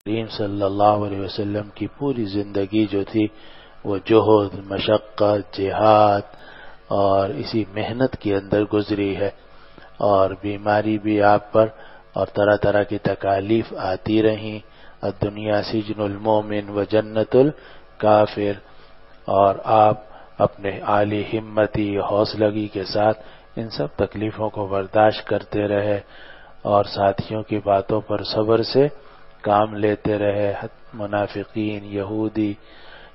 کریم صلی اللہ علیہ وسلم کی پوری زندگی جو تھی وہ جہد، مشقت، جہاد اور اسی محنت کے اندر گزری ہے، اور بیماری بھی آپ پر اور طرح طرح کی تکالیف آتی رہیں۔ الدنیا سجن المومن و جنت الکافر، اور آپ اپنے عالی ہمتی حوصلگی کے ساتھ ان سب تکلیفوں کو برداشت کرتے رہے اور ساتھیوں کی باتوں پر صبر سے کام لیتے رہے۔ منافقین، یہودی،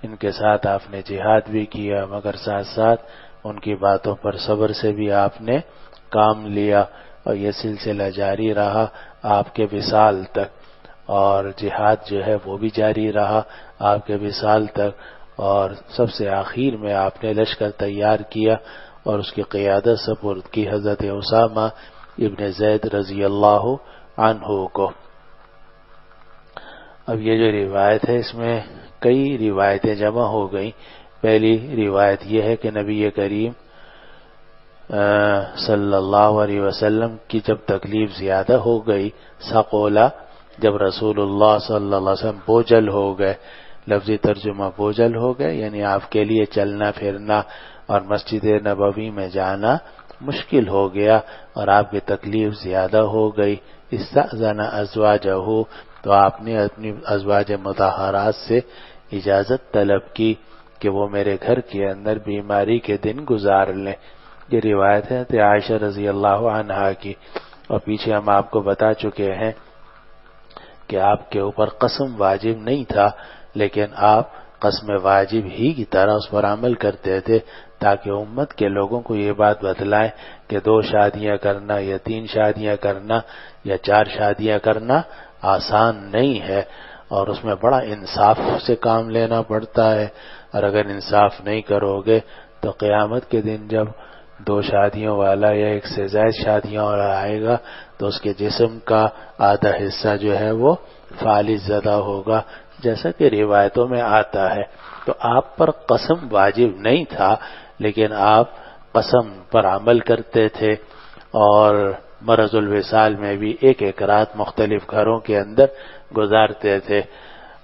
ان کے ساتھ آپ نے جہاد بھی کیا، مگر ساتھ ساتھ ان کی باتوں پر صبر سے بھی آپ نے کام لیا، اور یہ سلسلہ جاری رہا آپ کے وصال تک، اور جہاد جو ہے وہ بھی جاری رہا آپ کے وصال تک، اور سب سے آخر میں آپ نے لشکر تیار کیا اور اس کی قیادت سپرد کی حضرت اسامہ ابن زید رضی اللہ عنہ کو۔ اب یہ جو روایت ہے اس میں کئی روایتیں جمع ہو گئیں۔ پہلی روایت یہ ہے کہ نبی کریم صلی اللہ علیہ وسلم کی جب تکلیف زیادہ ہو گئی، ثقولا، جب رسول اللہ صلی اللہ علیہ وسلم بوجھل ہو گئے، لفظی ترجمہ بوجھل ہو گئے یعنی آپ کے لیے چلنا پھرنا اور مسجد نبوی میں جانا مشکل ہو گیا اور آپ کی تکلیف زیادہ ہو گئی، استأذن ازواجہ، تو آپ نے اپنی ازواج مطہرات سے اجازت طلب کی کہ وہ میرے گھر کے اندر بیماری کے دن گزار لیں۔ یہ روایت ہے عائشہ رضی اللہ عنہا کی، اور پیچھے ہم آپ کو بتا چکے ہیں کہ آپ کے اوپر قسم واجب نہیں تھا، لیکن آپ قسم واجب ہی کی طرح اس پر عمل کرتے تھے تاکہ امت کے لوگوں کو یہ بات بتلائیں کہ 2 شادیاں کرنا یا 3 شادیاں کرنا یا 4 شادیاں کرنا آسان نہیں ہے، اور اس میں بڑا انصاف سے کام لینا پڑتا ہے، اور اگر انصاف نہیں کرو گے تو قیامت کے دن جب 2 شادیوں والا یا 1 سے زائد شادیوں والا آئے گا تو اس کے جسم کا آدھا حصہ جو ہے وہ فالج زدہ ہوگا، جیسا کہ روایتوں میں آتا ہے۔ تو آپ پر قسم واجب نہیں تھا، لیکن آپ قسم پر عمل کرتے تھے، اور مرض الوصال میں بھی ایک رات مختلف گھروں کے اندر گزارتے تھے۔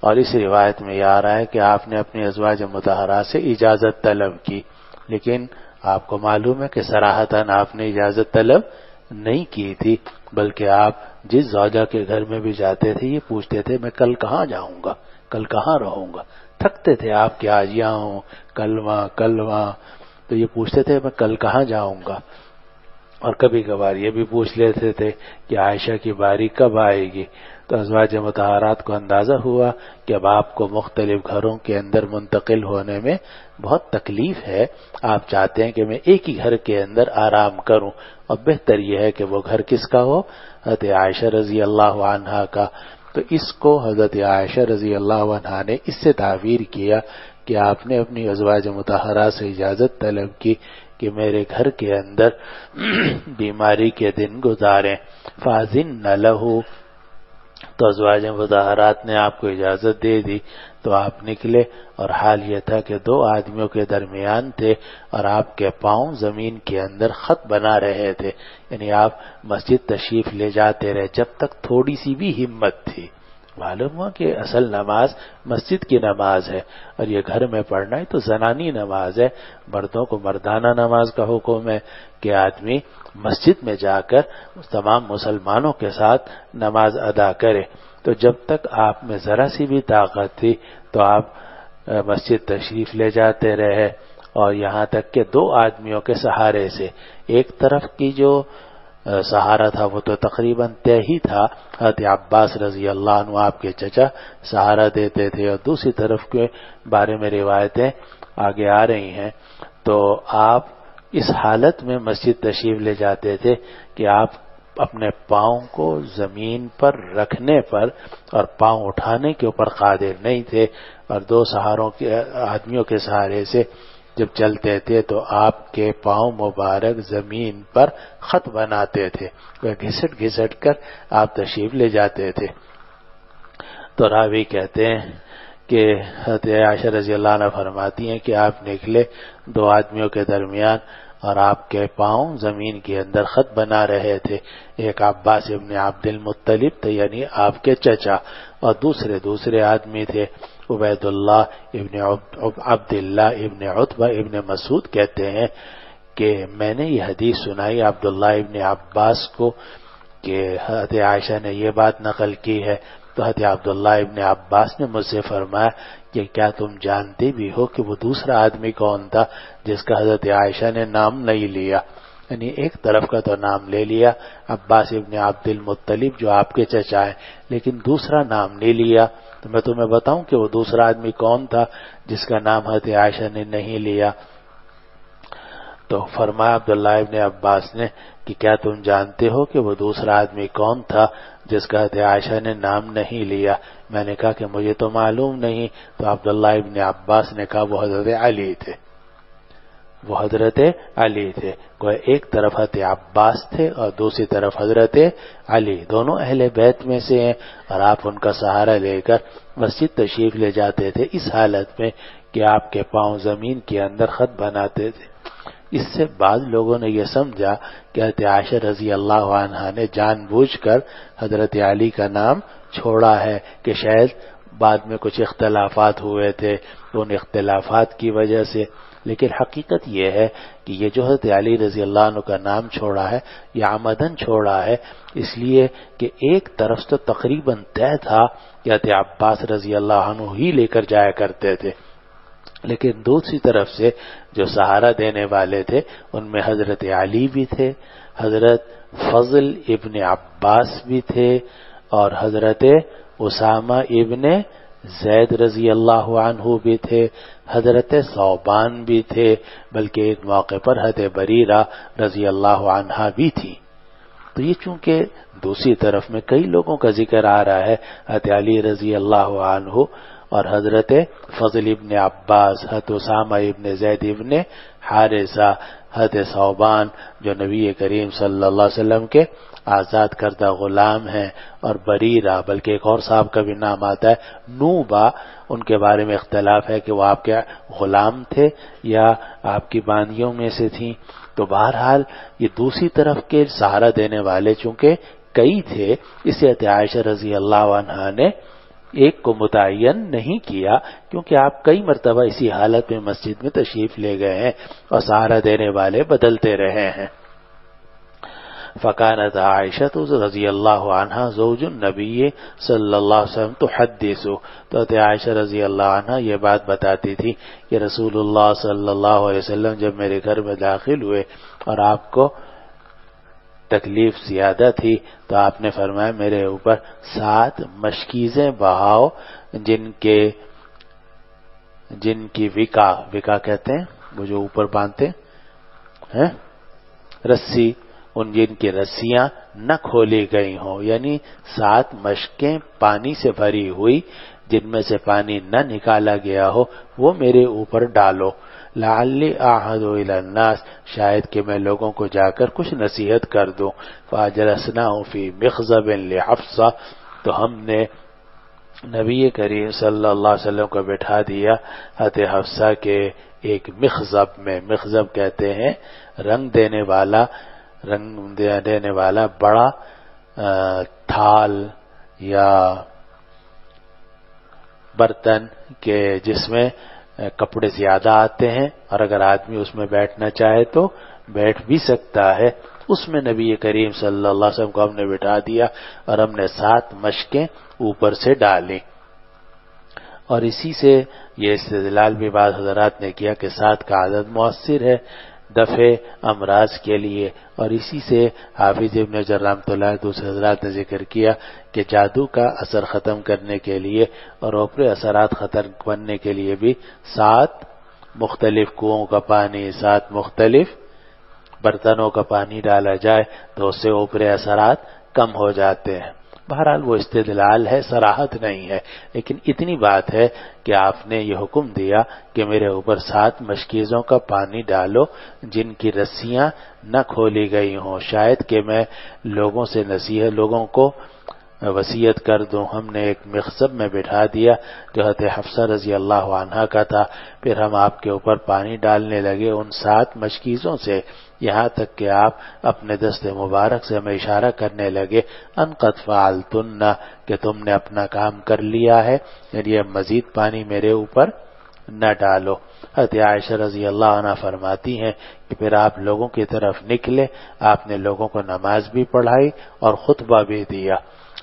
اور اس روایت میں یہ آ رہا ہے کہ آپ نے اپنی ازواج مطہرات سے اجازت طلب کی، لیکن آپ کو معلوم ہے کہ صراحتاً آپ نے اجازت طلب نہیں کی تھی، بلکہ آپ جس زوجہ کے گھر میں بھی جاتے تھے یہ پوچھتے تھے میں کل کہاں جاؤں گا، کل کہاں رہوں گا، تھکتے تھے آپ کہ آج یہاں ہوں، کل وہاں، تو یہ پوچھتے تھے میں کل کہاں جاؤں گا، اور کبھی کبھار یہ بھی پوچھ لیتے تھے کہ عائشہ کی باری کب آئے گی۔ تو ازواج مطہرات کو اندازہ ہوا کہ اب آپ کو مختلف گھروں کے اندر منتقل ہونے میں بہت تکلیف ہے، آپ چاہتے ہیں کہ میں ایک ہی گھر کے اندر آرام کروں، اور بہتر یہ ہے کہ وہ گھر کس کا ہو، حضرت عائشہ رضی اللہ عنہا کا۔ تو اس کو حضرت عائشہ رضی اللہ عنہا نے اس سے تعبیر کیا کہ آپ نے اپنی ازواج مطہرات سے اجازت طلب کی کہ میرے گھر کے اندر بیماری کے دن گزاریں۔ فَأَذِنَّ لَهُ، تو ازواج مطہرات نے آپ کو اجازت دے دی، تو آپ نکلے، اور حال یہ تھا کہ 2 آدمیوں کے درمیان تھے اور آپ کے پاؤں زمین کے اندر خط بنا رہے تھے، یعنی آپ مسجد تشریف لے جاتے رہے جب تک تھوڑی سی بھی ہمت تھی۔ معلوم ہوا کہ اصل نماز مسجد کی نماز ہے، اور یہ گھر میں پڑھنا ہے تو زنانی نماز ہے، مردوں کو مردانہ نماز کا حکم ہے کہ آدمی مسجد میں جا کر تمام مسلمانوں کے ساتھ نماز ادا کرے۔ تو جب تک آپ میں ذرا سی بھی طاقت تھی تو آپ مسجد تشریف لے جاتے رہے، اور یہاں تک کہ 2 آدمیوں کے سہارے سے، ایک طرف کی جو سہارا تھا وہ تو تقریباً طے ہی تھا، حضرت عباس رضی اللہ عنہ آپ کے چچا سہارا دیتے تھے، اور دوسری طرف کے بارے میں روایتیں آگے آ رہی ہیں۔ تو آپ اس حالت میں مسجد تشریف لے جاتے تھے کہ آپ اپنے پاؤں کو زمین پر رکھنے پر اور پاؤں اٹھانے کے اوپر قادر نہیں تھے، اور 2 سہاروں کے آدمیوں کے سہارے سے جب چلتے تھے تو آپ کے پاؤں مبارک زمین پر خط بناتے تھے، وہ گھسٹ گھسٹ کر آپ تشریف لے جاتے تھے۔ تو راوی کہتے ہیں کہ حضرت عائشہ رضی اللہ عنہ فرماتی ہیں کہ آپ نکلے 2 آدمیوں کے درمیان، اور آپ کے پاؤں زمین کے اندر خط بنا رہے تھے. ایک عباس ابن عبد المطلب تھے یعنی آپ کے چچا، اور دوسرے آدمی تھے عبید اللہ ابن عبداللہ ابن عتبہ ابن مسعود کہتے ہیں کہ میں نے یہ حدیث سنائی عبداللہ ابن عباس کو کہ حضرت عائشہ نے یہ بات نقل کی ہے، تو حضرت عبداللہ ابن عباس نے مجھ سے فرمایا کہ کیا تم جانتے بھی ہو کہ وہ دوسرا آدمی کون تھا جس کا حضرت عائشہ نے نام نہیں لیا؟ یعنی ایک طرف کا تو نام لے لیا عباس ابن عبد المطلب جو آپ کے چچا ہیں، لیکن دوسرا نام نہیں لیا. تو میں تمہیں بتاؤں کہ وہ دوسرا آدمی کون تھا جس کا نام حضرت عائشہ نے نہیں لیا؟ تو فرمایا عبداللہ ابن عباس نے کہ کیا تم جانتے ہو کہ وہ دوسرا آدمی کون تھا جس کا حضرت عائشہ نے نام نہیں لیا؟ میں نے کہا کہ مجھے تو معلوم نہیں. تو عبداللہ ابن عباس نے کہا وہ حضرت علی تھے، وہ حضرت علی تھے. کوئی ایک طرف حضرت عباس تھے اور دوسری طرف حضرت علی، دونوں اہل بیت میں سے ہیں، اور آپ ان کا سہارا لے کر مسجد تشریف لے جاتے تھے اس حالت میں کہ آپ کے پاؤں زمین کے اندر خط بناتے تھے. اس سے بعض لوگوں نے یہ سمجھا کہ حضرت عائشہ رضی اللہ عنہا نے جان بوجھ کر حضرت علی کا نام چھوڑا ہے کہ شاید بعد میں کچھ اختلافات ہوئے تھے، ان اختلافات کی وجہ سے. لیکن حقیقت یہ ہے کہ یہ جو حضرت علی رضی اللہ عنہ کا نام چھوڑا ہے یہ عمدن چھوڑا ہے، اس لیے کہ ایک طرف تو تقریباً طے تھا کہ حضرت عباس رضی اللہ عنہ ہی لے کر جایا کرتے تھے، لیکن دوسری طرف سے جو سہارا دینے والے تھے ان میں حضرت علی بھی تھے، حضرت فضل ابن عباس بھی تھے، اور حضرت اسامہ ابن زید رضی اللہ عنہ بھی تھے، حضرت ثوبان بھی تھے، بلکہ ایک موقع پر حضرت بریرہ رضی اللہ عنہا بھی تھی. تو یہ چونکہ دوسری طرف میں کئی لوگوں کا ذکر آ رہا ہے، حضرت علی رضی اللہ عنہ اور حضرت فضل ابن عباس، حضرت اسامہ ابن زید ابن حارثہ، حضرت ثوبان جو نبی کریم صلی اللہ علیہ وسلم کے آزاد کردہ غلام ہیں، اور بریرہ، بلکہ ایک اور صاحب کا بھی نام آتا ہے نوبہ، ان کے بارے میں اختلاف ہے کہ وہ آپ کے غلام تھے یا آپ کی باندیوں میں سے تھیں. تو بہرحال یہ دوسری طرف کے سہارا دینے والے چونکہ کئی تھے، اس لیے عائشہ رضی اللہ عنہا نے ایک کو متعین نہیں کیا، کیونکہ آپ کئی مرتبہ اسی حالت میں مسجد میں تشریف لے گئے ہیں اور سہارا دینے والے بدلتے رہے ہیں. فکانت عائشہ رضی اللہ عنہا زوج النبی صلی اللہ علیہ وسلم تحدث، تو عائشہ رضی اللہ عنہا یہ بات بتاتی تھی کہ رسول اللہ صلی اللہ علیہ وسلم جب میرے گھر میں داخل ہوئے اور آپ کو تکلیف زیادہ تھی تو آپ نے فرمایا میرے اوپر 7 مشکیزیں بہاؤ، جن کی وکا کہتے ہیں وہ جو اوپر باندھتے ہیں رسی، ان جن کی رسیاں نہ کھولی گئی ہوں، یعنی 7 مشکیں پانی سے بھری ہوئی جن میں سے پانی نہ نکالا گیا ہو وہ میرے اوپر ڈالو. لعلی اعہد الی الناس، شاید کہ میں لوگوں کو جا کر کچھ نصیحت کر دوں. فاجلسناہ فی مخضب لحفصہ، تو ہم نے نبی کریم صلی اللہ علیہ وسلم کو بٹھا دیا حضرت حفصہ کے ایک مخضب میں. مخضب کہتے ہیں رنگ دینے والا بڑا تھال یا برتن کے جس میں کپڑے زیادہ آتے ہیں، اور اگر آدمی اس میں بیٹھنا چاہے تو بیٹھ بھی سکتا ہے. اس میں نبی کریم صلی اللہ علیہ وسلم کو ہم نے بٹھا دیا اور ہم نے 7 مشکیں اوپر سے ڈالی. اور اسی سے یہ استدلال بھی بعض حضرات نے کیا کہ 7 کا عدد مؤثر ہے دفع امراض کے لیے، اور اسی سے حافظ ابن حجر رحمۃ اللہ دوسرے حضرات نے ذکر کیا کہ جادو کا اثر ختم کرنے کے لیے اور اوپری اثرات ختم کرنے کے لیے بھی 7 مختلف کنوؤں کا پانی، 7 مختلف برتنوں کا پانی ڈالا جائے تو اس سے اوپری اثرات کم ہو جاتے ہیں. بہرحال وہ استدلال ہے، صراحت نہیں ہے، لیکن اتنی بات ہے کہ آپ نے یہ حکم دیا کہ میرے اوپر 7 مشکیزوں کا پانی ڈالو جن کی رسیاں نہ کھولی گئی ہوں، شاید کہ میں لوگوں کو وصیت کر دوں. ہم نے ایک مخزب میں بٹھا دیا جو حضرت حفصہ رضی اللہ عنہا کا تھا. پھر ہم آپ کے اوپر پانی ڈالنے لگے ان 7 مشکیزوں سے، یہاں تک کہ آپ اپنے دست مبارک سے ہمیں اشارہ کرنے لگے ان قد فعلتن، کہ تم نے اپنا کام کر لیا ہے، یعنی اب مزید پانی میرے اوپر نہ ڈالو. حضرت عائشہ رضی اللہ عنہ فرماتی ہیں کہ پھر آپ لوگوں کی طرف نکلے، آپ نے لوگوں کو نماز بھی پڑھائی اور خطبہ بھی دیا.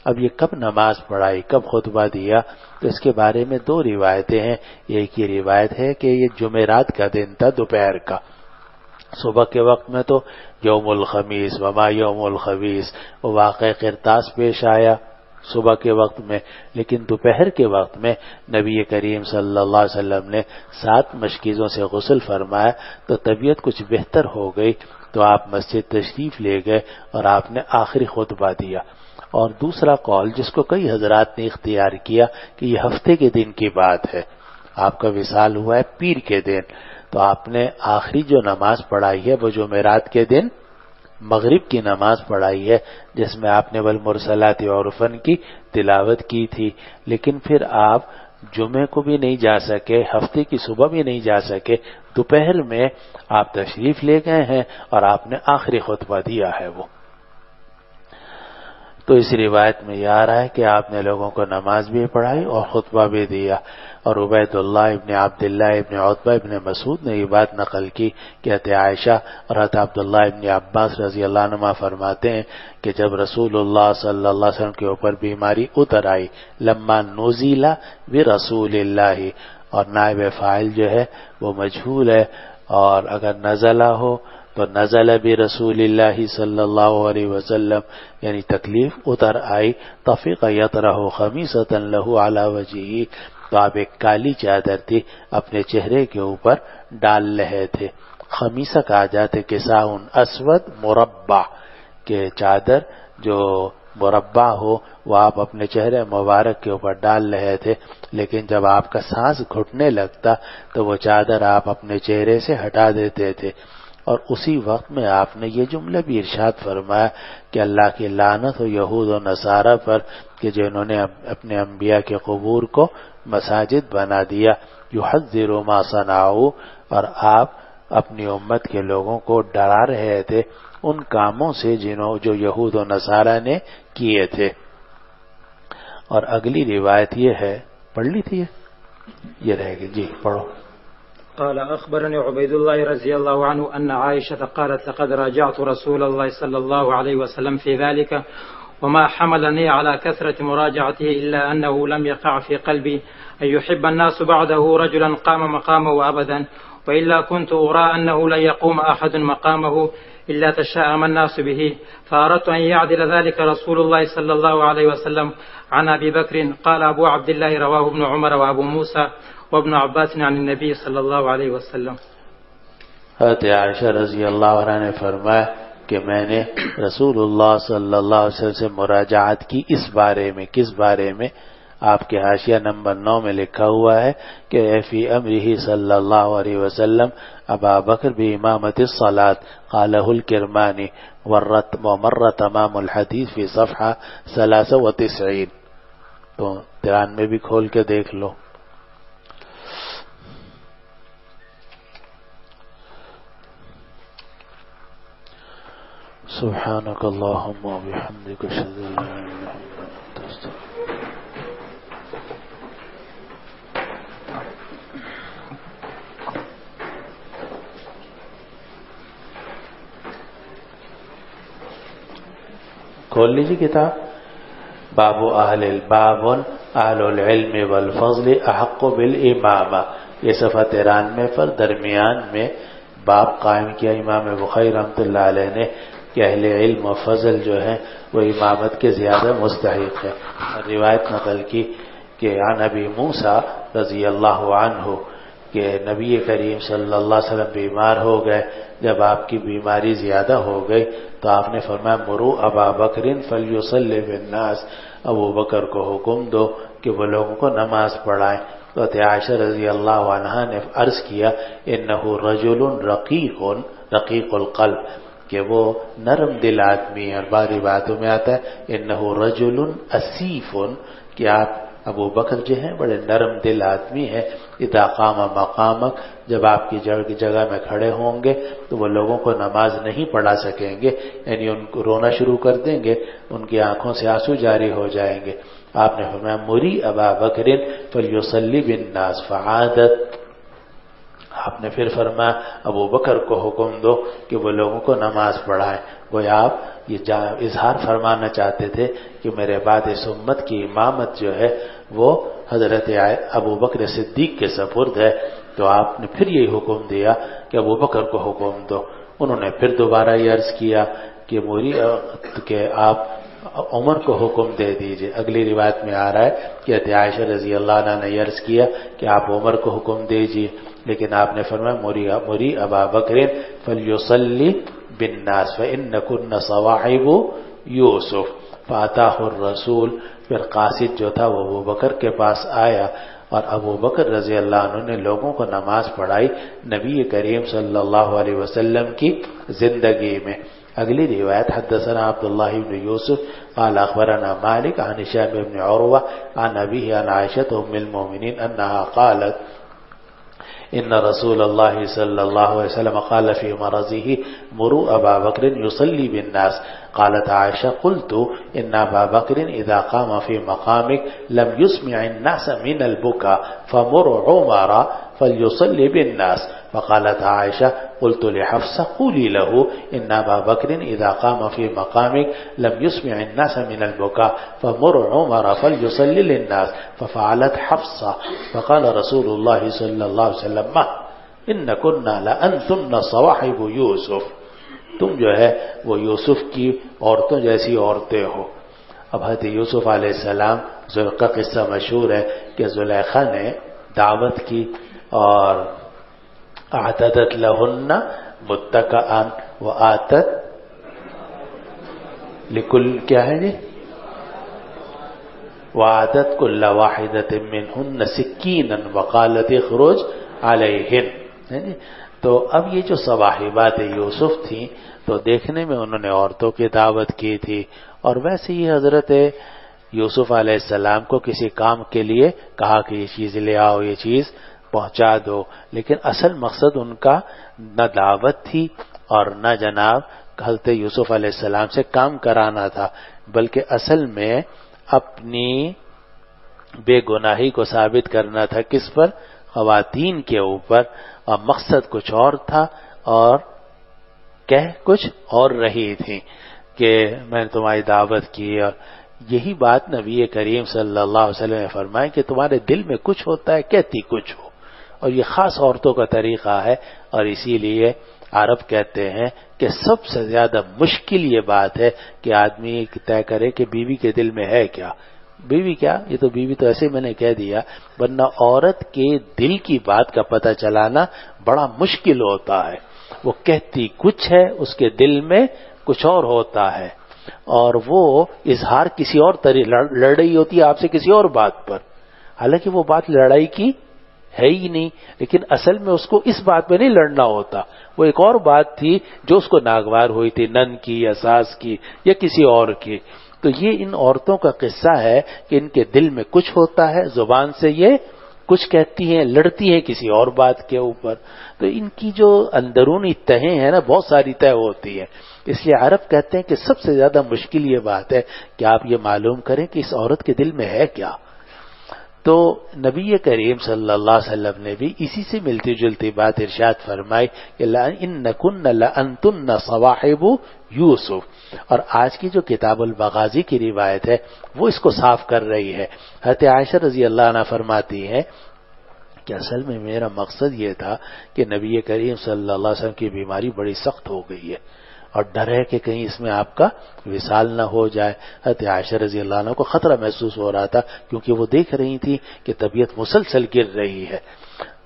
اب یہ کب نماز پڑھائی، کب خطبہ دیا، تو اس کے بارے میں 2 روایتیں ہیں. ایک یہ روایت ہے کہ یہ جمعرات کا دن تھا، دوپہر کا. صبح کے وقت میں تو یوم الخمیس وما یوم الخمیس وہ واقع قرطاس پیش آیا صبح کے وقت میں، لیکن دوپہر کے وقت میں نبی کریم صلی اللہ علیہ وسلم نے 7 مشکیزوں سے غسل فرمایا تو طبیعت کچھ بہتر ہو گئی، تو آپ مسجد تشریف لے گئے اور آپ نے آخری خطبہ دیا. اور دوسرا قول جس کو کئی حضرات نے اختیار کیا کہ یہ ہفتے کے دن کی بات ہے، آپ کا وصال ہوا ہے پیر کے دن، تو آپ نے آخری جو نماز پڑھائی ہے وہ جمعرات کے دن مغرب کی نماز پڑھائی ہے، جس میں آپ نے والمرسلات عرفاً کی تلاوت کی تھی. لیکن پھر آپ جمعے کو بھی نہیں جا سکے، ہفتے کی صبح بھی نہیں جا سکے، دوپہر میں آپ تشریف لے گئے ہیں اور آپ نے آخری خطبہ دیا ہے وہ. تو اس روایت میں یہ آ رہا ہے کہ آپ نے لوگوں کو نماز بھی پڑھائی اور خطبہ بھی دیا. اور عبید اللہ ابن عبداللہ ابن عتبہ ابن مسعود نے یہ بات نقل کی کہ حضرت عائشہ اور حضرت عبداللہ ابن عباس رضی اللہ عنہما فرماتے ہیں کہ جب رسول اللہ صلی اللہ علیہ وسلم کے اوپر بیماری اتر آئی، لما نزل برسول اللہ، اور نائب فاعل جو ہے وہ مجہول ہے، اور اگر نزلہ ہو تو نزل برسول اللہ صلی اللہ علیہ وسلم، یعنی تکلیف اتر آئی. طفق یطرح خمیصۃ لہ علی وجہہ، تو آپ ایک کالی چادر تھی اپنے چہرے کے اوپر ڈال رہے تھے. خمیصہ کہا جاتے کساء اسود مربع، کہ چادر جو مربع ہو وہ آپ اپنے چہرے مبارک کے اوپر ڈال رہے تھے، لیکن جب آپ کا سانس گھٹنے لگتا تو وہ چادر آپ اپنے چہرے سے ہٹا دیتے تھے. اور اسی وقت میں آپ نے یہ جملہ بھی ارشاد فرمایا کہ اللہ کی لعنت ہو یہود و نصارہ پر کہ جنہوں نے اپنے انبیاء کے قبور کو مساجد بنا دیا. یحذر ما صنعوا، اور آپ اپنی امت کے لوگوں کو ڈرا رہے تھے ان کاموں سے جو یہود و نصارہ نے کیے تھے. اور اگلی روایت یہ ہے، پڑھ لی تھی یہ رہے گی، جی پڑھو. قال أخبرني عبيد الله رضي الله عنه أن عائشة قالت لقد راجعت رسول الله صلى الله عليه وسلم في ذلك وما حملني على كثرة مراجعته إلا أنه لم يقع في قلبي أن يحب الناس بعده رجلا قام مقامه أبدا، وإلا كنت أرى أنه لن يقوم أحد مقامه إلا تشاءم الناس به، فأردت أن يعدل ذلك رسول الله صلى الله عليه وسلم عن أبي بكر. قال أبو عبد الله رواه ابن عمر وأبو موسى وابن عباس عن النبي صلی اللہ علیہ وسلم. حضرت عائشہ رضی اللہ عنہ نے فرمایا کہ میں نے رسول اللہ صلی اللہ علیہ وسلم سے مراجعات کی اس بارے میں. کس بارے میں؟ آپ کے حاشیہ نمبر 9 میں لکھا ہوا ہے کہ فی امرہ صلی اللہ علیہ وسلم ابا بکر بامامۃ الصلاۃ قالہ الکرمانی ومر تمام الحدیث فی صفحہ 93. تو 93 بھی کھول کے دیکھ لو. سبحانك اللهم وبحمدك اشهد ان لا اله الا انت استغفرك. کھول لیجیے کتاب. باب اہل العلم والفضل احق بالامامہ، یہ صفحہ 93 پر درمیان میں باب قائم کیا امام بخاری رحمۃ اللہ علیہ نے کہ اہل علم و فضل جو ہیں وہ امامت کے زیادہ مستحق ہے. روایت نقل کی کہ عن ابی موسیٰ رضی اللہ عنہ کہ نبی کریم صلی اللہ علیہ وسلم بیمار ہو گئے. جب آپ کی بیماری زیادہ ہو گئی تو آپ نے فرمایا مرو ابا بکر فلیصلی بالناس، ابو بکر کو حکم دو کہ وہ لوگوں کو نماز پڑھائیں. تو عائشہ رضی اللہ عنہا نے عرض کیا انہ رجل رقیق القلب، کہ وہ نرم دل آدمی ہے، اور بعض باتوں میں آتا ہے انہ رجل اسیف، کہ آپ ابو بکر جو ہیں بڑے نرم دل آدمی ہیں، اذا قام مقامک، جب آپ کی جگہ میں کھڑے ہوں گے تو وہ لوگوں کو نماز نہیں پڑھا سکیں گے، یعنی ان کو رونا شروع کر دیں گے، ان کی آنکھوں سے آنسو جاری ہو جائیں گے۔ آپ نے فرمایا مری ابا بکر فلیصلی بالناس فعادت، آپ نے پھر فرمایا ابو بکر کو حکم دو کہ وہ لوگوں کو نماز پڑھائیں۔ گویا آپ یہ اظہار فرمانا چاہتے تھے کہ میرے بعد اس امت کی امامت جو ہے وہ حضرت ابو بکر صدیق کے سپرد ہے، تو آپ نے پھر یہی حکم دیا کہ ابو بکر کو حکم دو۔ انہوں نے پھر دوبارہ یہ عرض کیا کہ آپ عمر کو حکم دے دیجئے۔ اگلی روایت میں آ رہا ہے کہ عائشہ رضی اللہ عنہ نے عرض کیا کہ آپ عمر کو حکم دیجئے، لیکن آپ نے فرمایا مری ابا بکر فلیصلی بالناس فإنکن صواحب یوسف فاتاہ الرسول۔ پھر قاصد جو تھا وہ ابو بکر کے پاس آیا، اور ابو بکر رضی اللہ عنہ نے لوگوں کو نماز پڑھائی نبی کریم صلی اللہ علیہ وسلم کی زندگی میں۔ اگلی روایت حدثنا عبداللہ بن یوسف قال اخبرنا مالک عن هشام بن عروہ عن ابیہ عن عائشہ ام المؤمنین انہا قالت ان رسول اللہ صلی اللہ علیہ وسلم قال في مرضه مروا ابا بکر يصلي بالناس۔ قالت عائشہ قلت ان ابا بکر اذا قام في مقامك لم يسمع الناس من البكاء فمر عمر فليصلي بالناس۔ فقالت عائشہ قلت لحفصہ قولي له ان ابا بکر اذا قام في مقامك لم يسمع الناس من البكاء فمر عمر فليصلي للناس۔ ففعلت حفصہ فقال رسول اللہ صلی اللہ علیہ وسلم ما انکن لانتن صواحب یوسف، تم جو ہے وہ یوسف کی عورتوں جیسی عورتیں ہو۔ اب حضرت یوسف علیہ السلام کا قصہ مشہور ہے کہ زلیخا نے دعوت کی اور اعتدت لہن متکئا وآتت لکل کیا ہے جی وعدت کل واحدۃ منہن سکینا وقالت اخرج علیہن۔ تو اب یہ جو صواحبات یوسف تھیں تو دیکھنے میں انہوں نے عورتوں کی دعوت کی تھی، اور ویسے ہی حضرت یوسف علیہ السلام کو کسی کام کے لیے کہا کہ یہ چیز لے آؤ، یہ چیز پہنچا دو، لیکن اصل مقصد ان کا نہ دعوت تھی اور نہ جناب حضرت یوسف علیہ السلام سے کام کرانا تھا، بلکہ اصل میں اپنی بے گناہی کو ثابت کرنا تھا۔ کس پر؟ خواتین کے اوپر، اور مقصد کچھ اور تھا اور کہہ کچھ اور رہی تھی کہ میں نے تمہاری دعوت کی، اور یہی بات نبی کریم صلی اللہ علیہ وسلم نے فرمائی کہ تمہارے دل میں کچھ ہوتا ہے کہتی کچھ ہو، اور یہ خاص عورتوں کا طریقہ ہے، اور اسی لیے عرب کہتے ہیں کہ سب سے زیادہ مشکل یہ بات ہے کہ آدمی طے کرے کہ بیوی کے دل میں ہے کیا۔ بیوی کیا، یہ تو بیوی تو ایسے میں نے کہہ دیا، ورنہ عورت کے دل کی بات کا پتہ چلانا بڑا مشکل ہوتا ہے۔ وہ کہتی کچھ ہے، اس کے دل میں کچھ اور ہوتا ہے، اور وہ اظہار کسی اور طریقے لڑ رہی ہوتی ہے آپ سے کسی اور بات پر، حالانکہ وہ بات لڑائی کی ہے ہی نہیں، لیکن اصل میں اس کو اس بات پہ نہیں لڑنا ہوتا، وہ ایک اور بات تھی جو اس کو ناگوار ہوئی تھی، نن کی یا ساس کی یا کسی اور کی۔ تو یہ ان عورتوں کا قصہ ہے کہ ان کے دل میں کچھ ہوتا ہے، زبان سے یہ کچھ کہتی ہیں، لڑتی ہیں کسی اور بات کے اوپر، تو ان کی جو اندرونی تہیں ہیں نا بہت ساری تہ ہوتی ہیں۔ اس لیے عرب کہتے ہیں کہ سب سے زیادہ مشکل یہ بات ہے کہ آپ یہ معلوم کریں کہ اس عورت کے دل میں ہے کیا۔ تو نبی کریم صلی اللہ علیہ وسلم نے بھی اسی سے ملتی جلتی بات ارشاد فرمائی کہ انکن لانتن صواحب یوسف، اور آج کی جو کتاب البغازی کی روایت ہے وہ اس کو صاف کر رہی ہے۔ حضرت عائشہ رضی اللہ عنہ فرماتی ہیں کہ اصل میں میرا مقصد یہ تھا کہ نبی کریم صلی اللہ علیہ وسلم کی بیماری بڑی سخت ہو گئی ہے، اور ڈر ہے کہ کہیں اس میں آپ کا وصال نہ ہو جائے۔ حضرت عائشہ رضی اللہ عنہ کو خطرہ محسوس ہو رہا تھا، کیونکہ وہ دیکھ رہی تھی کہ طبیعت مسلسل گر رہی ہے۔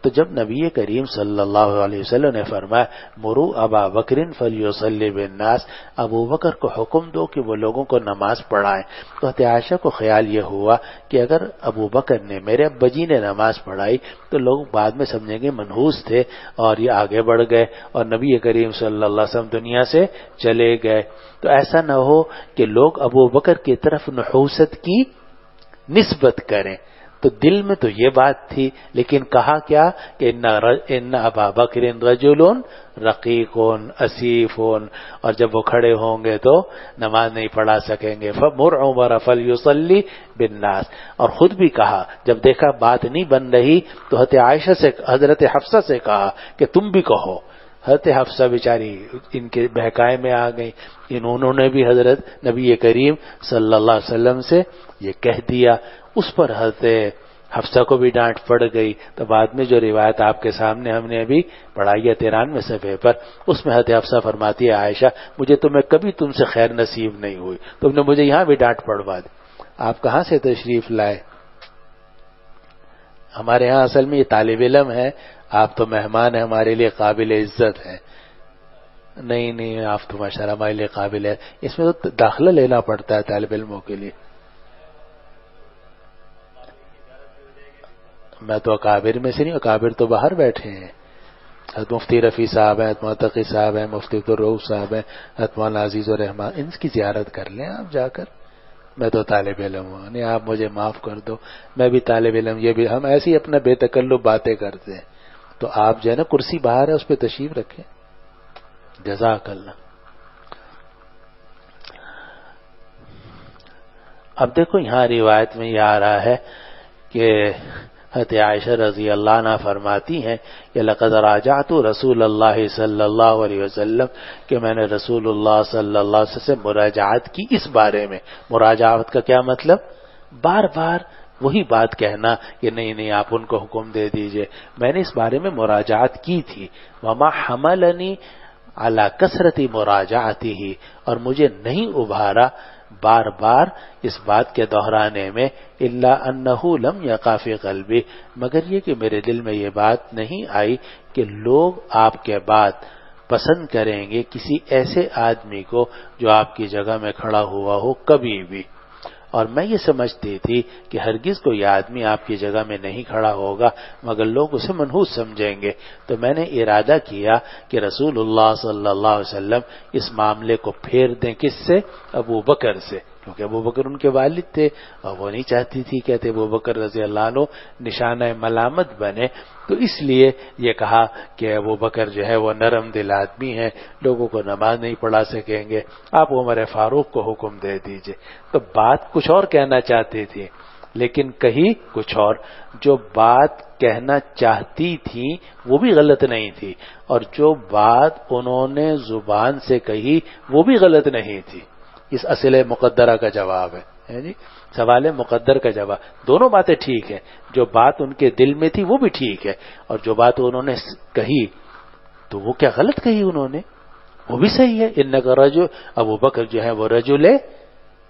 تو جب نبی کریم صلی اللہ علیہ وسلم نے فرمایا مرو ابا بکر فلیصلی بالناس، ابو بکر کو حکم دو کہ وہ لوگوں کو نماز پڑھائیں، تو حضرت عائشہ کو خیال یہ ہوا کہ اگر ابو بکر نے، میرے ابا جی نے نماز پڑھائی تو لوگ بعد میں سمجھیں گے منحوس تھے اور یہ آگے بڑھ گئے اور نبی کریم صلی اللہ علیہ وسلم دنیا سے چلے گئے، تو ایسا نہ ہو کہ لوگ ابو بکر کی طرف نحوست کی نسبت کریں۔ تو دل میں تو یہ بات تھی، لیکن کہا کیا کہ ان ابا بکر رجل رقیق اسیف، اور جب وہ کھڑے ہوں گے تو نماز نہیں پڑھا سکیں گے، فمر عمر فلیصلی بالناس۔ اور خود بھی کہا جب دیکھا بات نہیں بن رہی تو حضرت حفصہ سے کہا کہ تم بھی کہو۔ حضرت حفصہ بیچاری ان کے بہکائے میں آ گئی، انہوں نے بھی حضرت نبی کریم صلی اللہ علیہ وسلم سے یہ کہہ دیا، اس پر حضرت حفصہ کو بھی ڈانٹ پڑ گئی۔ تو بعد میں جو روایت آپ کے سامنے ہم نے ابھی پڑھائی ہے 93 صفحے پر، اس میں حضرت حفصہ فرماتی ہے عائشہ مجھے تو میں کبھی تم سے خیر نصیب نہیں ہوئی، تم نے مجھے یہاں بھی ڈانٹ پڑوا دی۔ آپ کہاں سے تشریف لائے؟ ہمارے ہاں اصل میں یہ طالب علم ہے، آپ تو مہمان ہیں، ہمارے لیے قابل عزت ہیں۔ نہیں آپ تو ماشاءاللہ ہمارے لیے قابل ہے، اس میں تو داخلہ لینا پڑتا ہے طالب علموں کے لیے۔ میں تو اکابر میں سے نہیں، اکابر تو باہر بیٹھے ہیں، حضرت مفتی رفیع صاحب ہیں، حضرت متقی صاحب ہیں، مفتی عبدالرؤوف صاحب ہیں، حضرت مولانا عزیز الرحمان، ان کی زیارت کر لیں آپ جا کر۔ میں تو طالب علم ہوں، نہیں آپ مجھے معاف کر دو، میں بھی طالب علم، یہ بھی ہم ایسی اپنا بے تکلف باتیں کرتے ہیں، تو آپ جو ہے نا کرسی باہر ہے اس پہ تشریف رکھیں، جزاک اللہ۔ اب دیکھو یہاں روایت میں یہ آ رہا ہے کہ حضرت عائشہ رضی اللہ عنہ فرماتی ہیں کہ لقد راجعت رسول اللہ صلی اللہ علیہ وسلم، کہ میں نے رسول اللہ صلی اللہ علیہ وسلم سے مراجعات کی اس بارے میں۔ مراجعات کا کیا مطلب؟ بار بار وہی بات کہنا کہ نہیں آپ ان کو حکم دے دیجئے، میں نے اس بارے میں مراجعات کی تھی۔ وما حملنی علی کثرت مراجعته، اور مجھے نہیں ابھارا بار بار اس بات کے دہرانے میں، الا انہ لم یقع فی قلبی، مگر یہ کہ میرے دل میں یہ بات نہیں آئی کہ لوگ آپ کے بعد پسند کریں گے کسی ایسے آدمی کو جو آپ کی جگہ میں کھڑا ہوا ہو کبھی بھی۔ اور میں یہ سمجھتی تھی کہ ہرگز کوئی آدمی آپ کی جگہ میں نہیں کھڑا ہوگا مگر لوگ اسے منحوس سمجھیں گے، تو میں نے ارادہ کیا کہ رسول اللہ صلی اللہ علیہ وسلم اس معاملے کو پھیر دیں، کس سے؟ ابو بکر سے، کیونکہ ابو بکر ان کے والد تھے اور وہ نہیں چاہتی تھی کہتے ابو بکر رضی اللہ عنہ نشانہ ملامت بنے، تو اس لیے یہ کہا کہ ابو بکر جو ہے وہ نرم دل آدمی ہے، لوگوں کو نماز نہیں پڑھا سکیں گے، آپ عمر فاروق کو حکم دے دیجئے۔ تو بات کچھ اور کہنا چاہتی تھی لیکن کہی کچھ اور، جو بات کہنا چاہتی تھی وہ بھی غلط نہیں تھی اور جو بات انہوں نے زبان سے کہی وہ بھی غلط نہیں تھی۔ اس اصل مقدرہ کا جواب ہے جی، سوال مقدر کا جواب، دونوں باتیں ٹھیک ہیں، جو بات ان کے دل میں تھی وہ بھی ٹھیک ہے، اور جو بات انہوں نے کہی تو وہ کیا غلط کہی انہوں نے، وہ بھی صحیح ہے۔ انکا رجل، ابو بکر جو ہے وہ رجل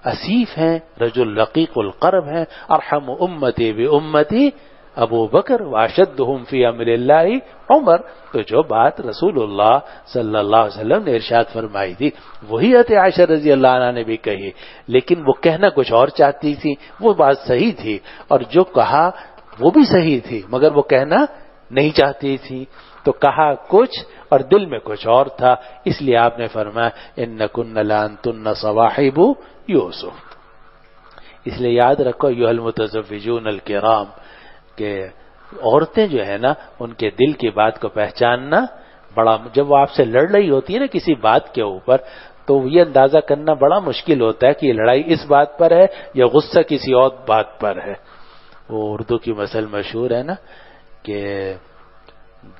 اسیف ہیں، رجل رقیق القرب ہیں، ارحم امتی بامتی ابو بکر واشدہم فی امر اللہ عمر۔ تو جو بات رسول اللہ صلی اللہ علیہ وسلم نے ارشاد فرمائی تھی وہی حضرت عائشہ رضی اللہ عنہ نے بھی کہی، لیکن وہ کہنا کچھ اور چاہتی تھی، وہ بات صحیح تھی، اور جو کہا وہ بھی صحیح تھی مگر وہ کہنا نہیں چاہتی تھی، تو کہا کچھ اور دل میں کچھ اور تھا، اس لیے آپ نے فرمایا انکن لانتن صواحب یوسف۔ اس لیے یاد رکھو ایھا المتزوجون الکرام کہ عورتیں جو ہے نا ان کے دل کی بات کو پہچاننا بڑا، جب وہ آپ سے لڑ رہی ہوتی ہے نا کسی بات کے اوپر تو یہ اندازہ کرنا بڑا مشکل ہوتا ہے کہ یہ لڑائی اس بات پر ہے یا غصہ کسی اور بات پر ہے۔ وہ اردو کی مثل مشہور ہے نا کہ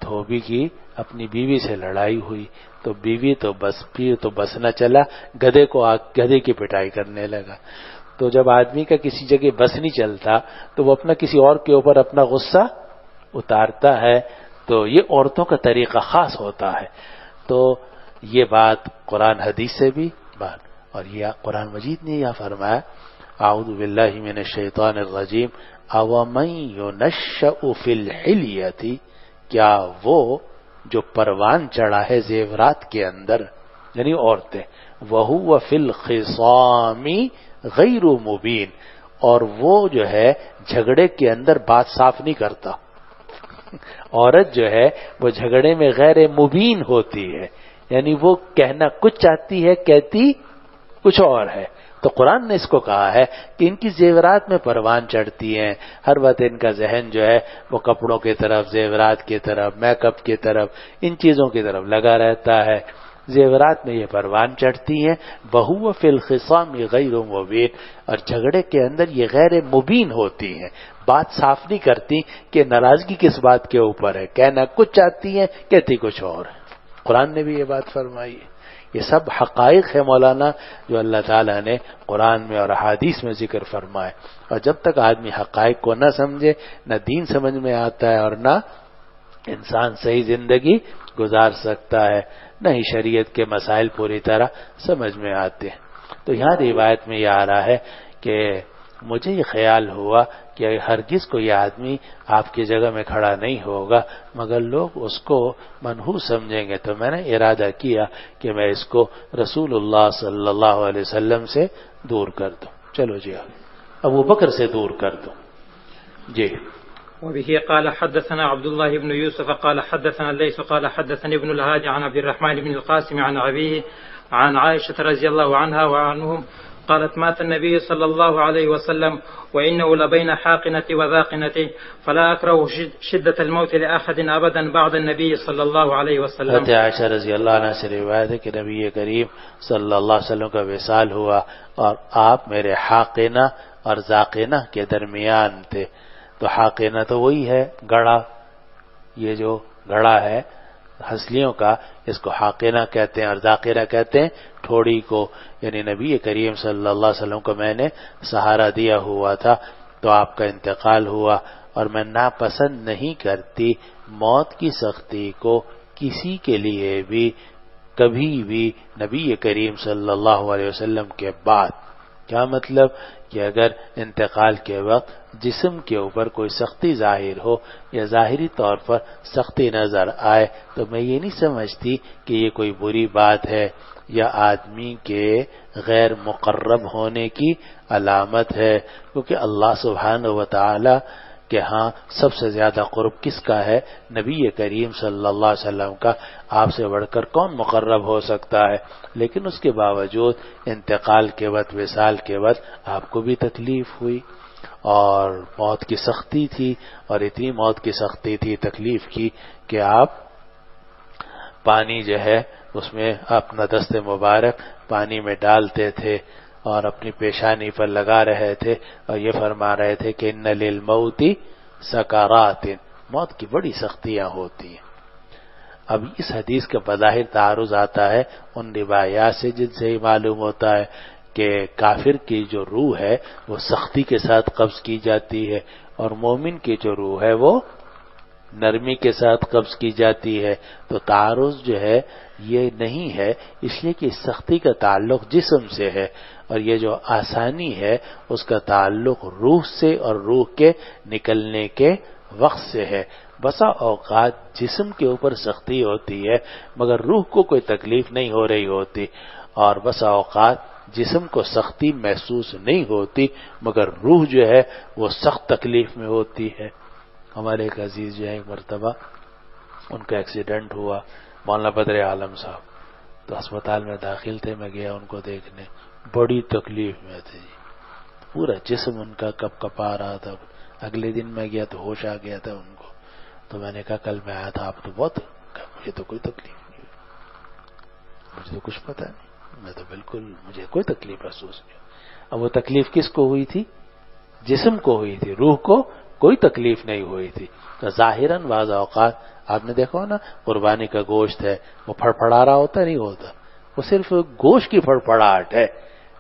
دھوبی کی اپنی بیوی سے لڑائی ہوئی تو بیوی تو بس نہ چلا، گدھے کی پٹائی کرنے لگا۔ تو جب آدمی کا کسی جگہ بس نہیں چلتا تو وہ اپنا کسی اور کے اوپر اپنا غصہ اتارتا ہے، تو یہ عورتوں کا طریقہ خاص ہوتا ہے۔ تو یہ بات قرآن حدیث سے بھی بات، اور یہ قرآن مجید نے یہ فرمایا اعوذ باللہ من الشیطان الرجیم اومن ینشأ فی الحلیۃ کیا وہ جو پروان چڑھا ہے زیورات کے اندر یعنی عورتیں، وَهُوَ فِي الْخِصَامِ غَيْرُ مُبِينٍ، اور وہ جو ہے جھگڑے کے اندر بات صاف نہیں کرتا. عورت جو ہے وہ جھگڑے میں غیر مبین ہوتی ہے، یعنی وہ کہنا کچھ چاہتی ہے کہتی کچھ اور ہے. تو قرآن نے اس کو کہا ہے کہ ان کی زیورات میں پروان چڑھتی ہیں، ہر وقت ان کا ذہن جو ہے وہ کپڑوں کی طرف، زیورات کی طرف، میک اپ کی طرف، ان چیزوں کی طرف لگا رہتا ہے. زیورات میں یہ پروان چڑھتی ہیں. وَهُوَ فِي الْخِصَامِ غَيْرُ مُبِينٍ، اور جھگڑے کے اندر یہ غیر مبین ہوتی ہیں، بات صاف نہیں کرتی کہ ناراضگی کس بات کے اوپر ہے، کہنا کچھ چاہتی ہیں کہتی کچھ اور ہے. قرآن نے بھی یہ بات فرمائی ہے. یہ سب حقائق ہے مولانا جو اللہ تعالیٰ نے قرآن میں اور احادیث میں ذکر فرمائے. اور جب تک آدمی حقائق کو نہ سمجھے نہ دین سمجھ میں آتا ہے اور نہ انسان صحیح زندگی گزار سکتا ہے، نہ ہی شریعت کے مسائل پوری طرح سمجھ میں آتے ہیں. تو یہاں روایت میں یہ آ رہا ہے کہ مجھے یہ خیال ہوا کہ ہرگز کوئی آدمی آپ کی جگہ میں کھڑا نہیں ہوگا مگر لوگ اس کو منحوس سمجھیں گے، تو میں نے ارادہ کیا کہ میں اس کو رسول اللہ صلی اللہ علیہ وسلم سے دور کر دوں. چلو جی ابو بکر سے دور کر دوں. جی. وبه قال حدثنا عبد الله بن يوسف قال حدثنا الليث قال حدثني ابن الهاد عن عبد الرحمن بن القاسم عن أبيه عن عائشة رضي الله عنها وعنهم قالت مات النبي صلى الله عليه وسلم وإنه لبين حاقنة وذاقنة فلا أكره شدة الموت لأحد أبدا بعد النبي صلى الله عليه وسلم. حضرت عائشہ رضی اللہ عنہ سے روایت ہے کہ نبی کریم صلی اللہ علیہ وسلم کا وصال ہوا اور آپ میرے حاقنہ اور ذاقنہ کے درمیان تھے. تو حاقنہ تو وہی ہے گڑھا، یہ جو گڑھا ہے ہنسلیوں کا اس کو حاقنہ کہتے ہیں، اور ذاقنہ کہتے ہیں ٹھوڑی کو. یعنی نبی کریم صلی اللہ علیہ وسلم کو میں نے سہارا دیا ہوا تھا تو آپ کا انتقال ہوا. اور میں ناپسند نہیں کرتی موت کی سختی کو کسی کے لیے بھی کبھی بھی نبی کریم صلی اللہ علیہ وسلم کے بعد. کیا مطلب کہ اگر انتقال کے وقت جسم کے اوپر کوئی سختی ظاہر ہو یا ظاہری طور پر سختی نظر آئے تو میں یہ نہیں سمجھتی کہ یہ کوئی بری بات ہے یا آدمی کے غیر مقرب ہونے کی علامت ہے، کیونکہ اللہ سبحانہ و تعالی کہ ہاں سب سے زیادہ قرب کس کا ہے؟ نبی کریم صلی اللہ علیہ وسلم کا. آپ سے بڑھ کر کون مقرب ہو سکتا ہے؟ لیکن اس کے باوجود انتقال کے وقت، وصال کے وقت آپ کو بھی تکلیف ہوئی اور موت کی سختی تھی، اور اتنی موت کی سختی تھی، تکلیف کی کہ آپ پانی جو ہے اس میں اپنا دست مبارک پانی میں ڈالتے تھے اور اپنی پیشانی پر لگا رہے تھے اور یہ فرما رہے تھے کہ ان للموت سکرات، موت کی بڑی سختیاں ہوتی ہیں. اب اس حدیث کا بظاہر تعارض آتا ہے ان روایات سے جن سے ہی معلوم ہوتا ہے کہ کافر کی جو روح ہے وہ سختی کے ساتھ قبض کی جاتی ہے اور مومن کی جو روح ہے وہ نرمی کے ساتھ قبض کی جاتی ہے. تو تعارض جو ہے یہ نہیں ہے، اس لیے کہ اس سختی کا تعلق جسم سے ہے اور یہ جو آسانی ہے اس کا تعلق روح سے اور روح کے نکلنے کے وقت سے ہے. بسا اوقات جسم کے اوپر سختی ہوتی ہے مگر روح کو کوئی تکلیف نہیں ہو رہی ہوتی، اور بسا اوقات جسم کو سختی محسوس نہیں ہوتی مگر روح جو ہے وہ سخت تکلیف میں ہوتی ہے. ہمارے ایک عزیز جو ہے ایک مرتبہ ان کا ایکسیڈنٹ ہوا، مولانا بدر عالم صاحب، تو اسپتال میں داخل تھے. میں گیا ان کو دیکھنے، بڑی تکلیف میں تھے جی، پورا جسم ان کا کپ کپا رہا تھا. اگلے دن میں گیا تو ہوش آ گیا تھا ان کو. تو میں نے کہا کل میں آیا تھا آپ تو بہت، مجھے تو کوئی تکلیف نہیں ہوئی، مجھے تو کچھ پتا نہیں، میں تو بالکل مجھے کوئی تکلیف محسوس نہیں. اب وہ تکلیف کس کو ہوئی تھی؟ جسم کو ہوئی تھی، روح کو کوئی تکلیف نہیں ہوئی تھی. تو ظاہراً بعض اوقات آپ نے دیکھا نا قربانی کا گوشت ہے وہ پھڑپڑا رہا ہوتا نہیں ہوتا، وہ صرف گوشت کی پھڑپڑاہٹ ہے،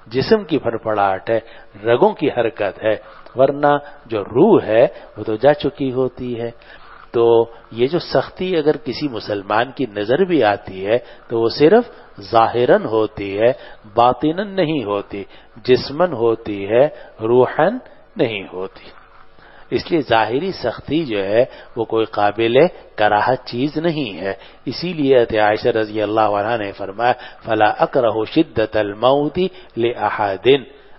جسم کی پھڑپڑاہٹ ہے، رگوں کی حرکت ہے، ورنہ جو روح ہے وہ تو جا چکی ہوتی ہے. تو یہ جو سختی اگر کسی مسلمان کی نظر بھی آتی ہے تو وہ صرف ظاہراً ہوتی ہے، باطناً نہیں ہوتی، جسماً ہوتی ہے، روحاً نہیں ہوتی. اس لیے ظاہری سختی جو ہے وہ کوئی قابل کراہت چیز نہیں ہے. اسی لیے عائشہ رضی اللہ عنہا نے فرمایا فلا اکرہ شدت الموت لأحد،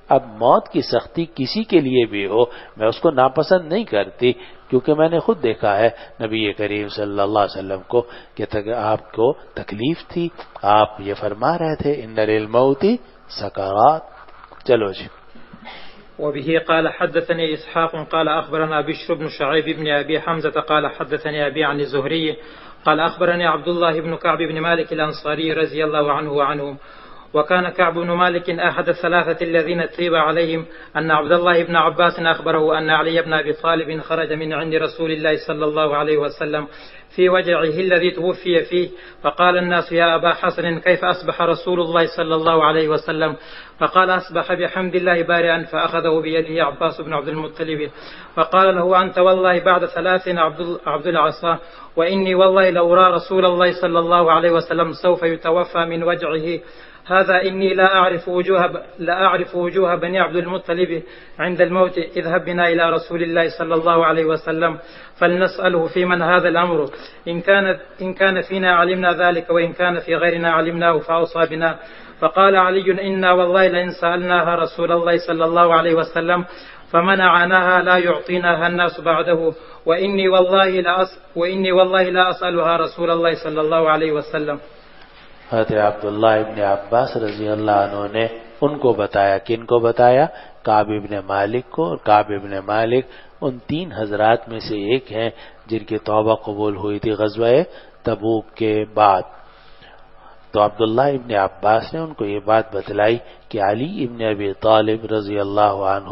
اب موت کی سختی کسی کے لیے بھی ہو میں اس کو ناپسند نہیں کرتی، کیونکہ میں نے خود دیکھا ہے نبی کریم صلی اللہ علیہ وسلم کو کہ آپ کو تکلیف تھی، آپ یہ فرما رہے تھے ان للموت سکرات. چلو جی. وبه قال حدثني إسحاق قال أخبرنا بشر بن شعيب بن أبي حمزة قال حدثني أبي عن الزهري قال أخبرني عبد الله بن كعب بن مالك الأنصاري رضي الله عنه وعنهم. وكان كعب بن مالك أحد الثلاثة الذين تيب عليهم أن عبد الله بن عباس أخبره أن علي بن أبي طالب خرج من عند رسول الله صلى الله عليه وسلم في وجعه الذي توفي فيه، فقال الناس يا أبا حسن كيف أصبح رسول الله صلى الله عليه وسلم؟ فقال أصبح بحمد الله بارئا، فأخذه بيده عباس بن عبد المطلب فقال له أنت والله بعد 3 عبد العصا، وإني والله لأرى رسول الله صلى الله عليه وسلم سوف يتوفى من وجعه هذا، إني لا أعرف وجوه بني عبد المطلب عند الموت، اذهب بنا إلى رسول الله صلى الله عليه وسلم فلنسأله في من هذا الأمر، إن كان فينا علمنا ذلك وإن كان في غيرنا علمناه فأوصى بنا. فقال علي إنا والله لئن سألناها رسول الله صلى الله عليه وسلم فمنعناها لا يعطيناها الناس بعده، وإني والله لا أسألها رسول الله صلى الله عليه وسلم. حضرت عبداللہ ابن عباس رضی اللہ عنہ نے ان کو بتایا، کن کو بتایا؟ کعب ابن مالک کو. اور کعب ابن مالک ان 3 حضرات میں سے ایک ہیں جن کی توبہ قبول ہوئی تھی غزوہ تبوک کے بعد. تو عبداللہ ابن عباس نے ان کو یہ بات بتلائی کہ علی ابن ابی طالب رضی اللہ عنہ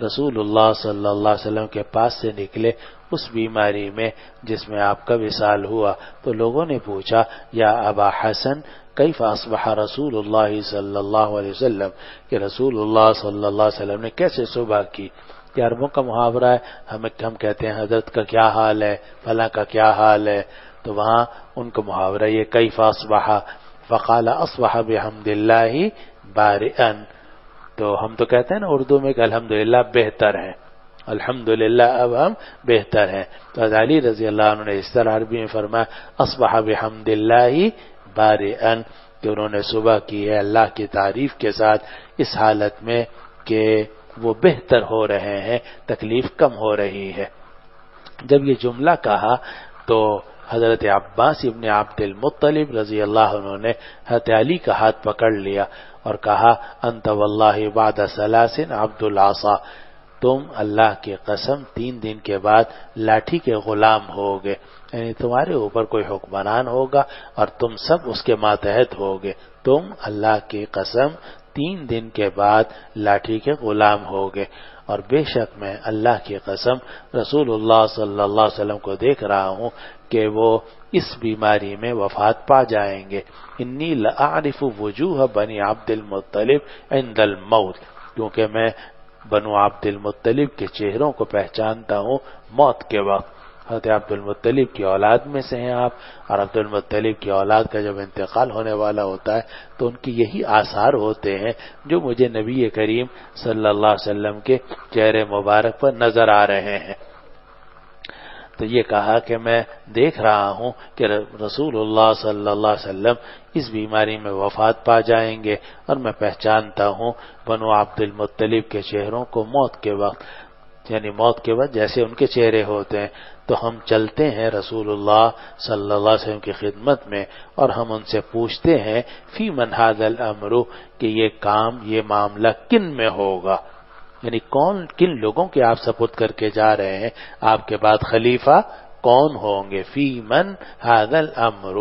رسول اللہ صلی اللہ علیہ وسلم کے پاس سے نکلے اس بیماری میں جس میں آپ کا وصال ہوا. تو لوگوں نے پوچھا یا ابا حسن کیف اصبح رسول اللہ صلی اللہ علیہ وسلم، کہ رسول اللہ صلی اللہ علیہ وسلم نے کیسے صبح کی. کہ عربوں کا محاورہ ہے، ہم کہتے ہیں حضرت کا کیا حال ہے، فلاں کا کیا حال ہے، تو وہاں ان کا محاورہ یہ کیف اصبح، فقال اصبح بحمد اللہ بارئا. تو ہم تو کہتے ہیں نا اردو میں کہ الحمدللہ بہتر ہے، الحمدللہ اب ہم بہتر ہیں. تو علی رضی اللہ عنہ نے اس طرح عربی میں فرمایا اصبح بحمد اللہ بارئا، کہ انہوں نے صبح کی ہے اللہ کی تعریف کے ساتھ اس حالت میں کہ وہ بہتر ہو رہے ہیں، تکلیف کم ہو رہی ہے. جب یہ جملہ کہا تو حضرت عباس ابن عبد المطلب رضی اللہ عنہ نے حضرت علی کا ہاتھ پکڑ لیا اور کہا انت واللہ بعد 3 عبد العصا، تم اللہ کی قسم 3 دن کے بعد لاٹھی کے غلام ہوگے، یعنی تمہارے اوپر کوئی حکمران ہوگا اور تم سب اس کے ماتحت ہوگے. تم اللہ کی قسم 3 دن کے بعد لاٹھی کے غلام ہوگے. اور بے شک میں اللہ کی قسم رسول اللہ صلی اللہ علیہ وسلم کو دیکھ رہا ہوں کہ وہ اس بیماری میں وفات پا جائیں گے. انی لأعرف وجوہ بنی عبد المطلب عند الموت، کیونکہ میں بنو عبد المطلب کے چہروں کو پہچانتا ہوں موت کے وقت. حضرت عبد المطلب کی اولاد میں سے ہیں آپ، اور عبد المطلب کی اولاد کا جب انتقال ہونے والا ہوتا ہے تو ان کی یہی آثار ہوتے ہیں جو مجھے نبی کریم صلی اللہ علیہ وسلم کے چہرے مبارک پر نظر آ رہے ہیں. تو یہ کہا کہ میں دیکھ رہا ہوں کہ رسول اللہ صلی اللہ علیہ وسلم اس بیماری میں وفات پا جائیں گے، اور میں پہچانتا ہوں بنو عبد المطلب کے چہروں کو موت کے وقت، یعنی موت کے وقت جیسے ان کے چہرے ہوتے ہیں. تو ہم چلتے ہیں رسول اللہ صلی اللہ علیہ وسلم کی خدمت میں اور ہم ان سے پوچھتے ہیں فی من ھذا الامر، کہ یہ کام یہ معاملہ کن میں ہوگا، یعنی کن لوگوں کے آپ سپرد کر کے جا رہے ہیں، آپ کے بعد خلیفہ کون ہوں گے. فی من ھذا الامر،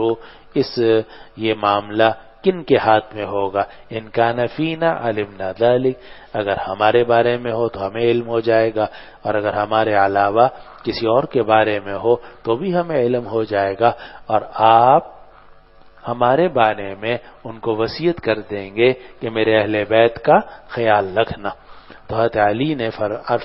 یہ معاملہ کن کے ہاتھ میں ہوگا. ان کان فینا علمنا ذلک، اگر ہمارے بارے میں ہو تو ہمیں علم ہو جائے گا، اور اگر ہمارے علاوہ کسی اور کے بارے میں ہو تو بھی ہمیں علم ہو جائے گا، اور آپ ہمارے بارے میں ان کو وصیت کر دیں گے کہ میرے اہل بیت کا خیال رکھنا. تو حضرت علی نے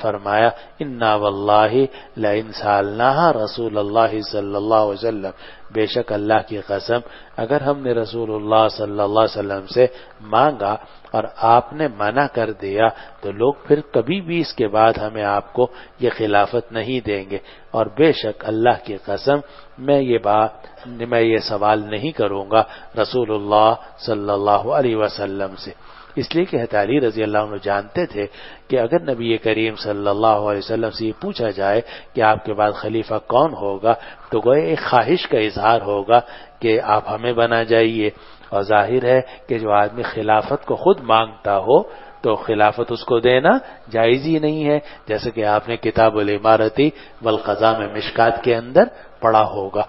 فرمایا انا واللہ لئن سالناها رسول اللہ صلی اللہ علیہ وسلم، بے شک اللہ کی قسم اگر ہم نے رسول اللہ صلی اللہ علیہ وسلم سے مانگا اور آپ نے منع کر دیا تو لوگ پھر کبھی بھی اس کے بعد ہمیں آپ کو یہ خلافت نہیں دیں گے، اور بے شک اللہ کی قسم میں یہ سوال نہیں کروں گا رسول اللہ صلی اللہ علیہ وسلم سے، اس لیے کہ حضرت علی رضی اللہ عنہ جانتے تھے کہ اگر نبی کریم صلی اللہ علیہ وسلم سے یہ پوچھا جائے کہ آپ کے بعد خلیفہ کون ہوگا تو گویا ایک خواہش کا اظہار ہوگا کہ آپ ہمیں بنا جائیے، اور ظاہر ہے کہ جو آدمی خلافت کو خود مانگتا ہو تو خلافت اس کو دینا جائز ہی نہیں ہے، جیسے کہ آپ نے کتاب الامارتی والقضاء میں مشکات کے اندر پڑھا ہوگا۔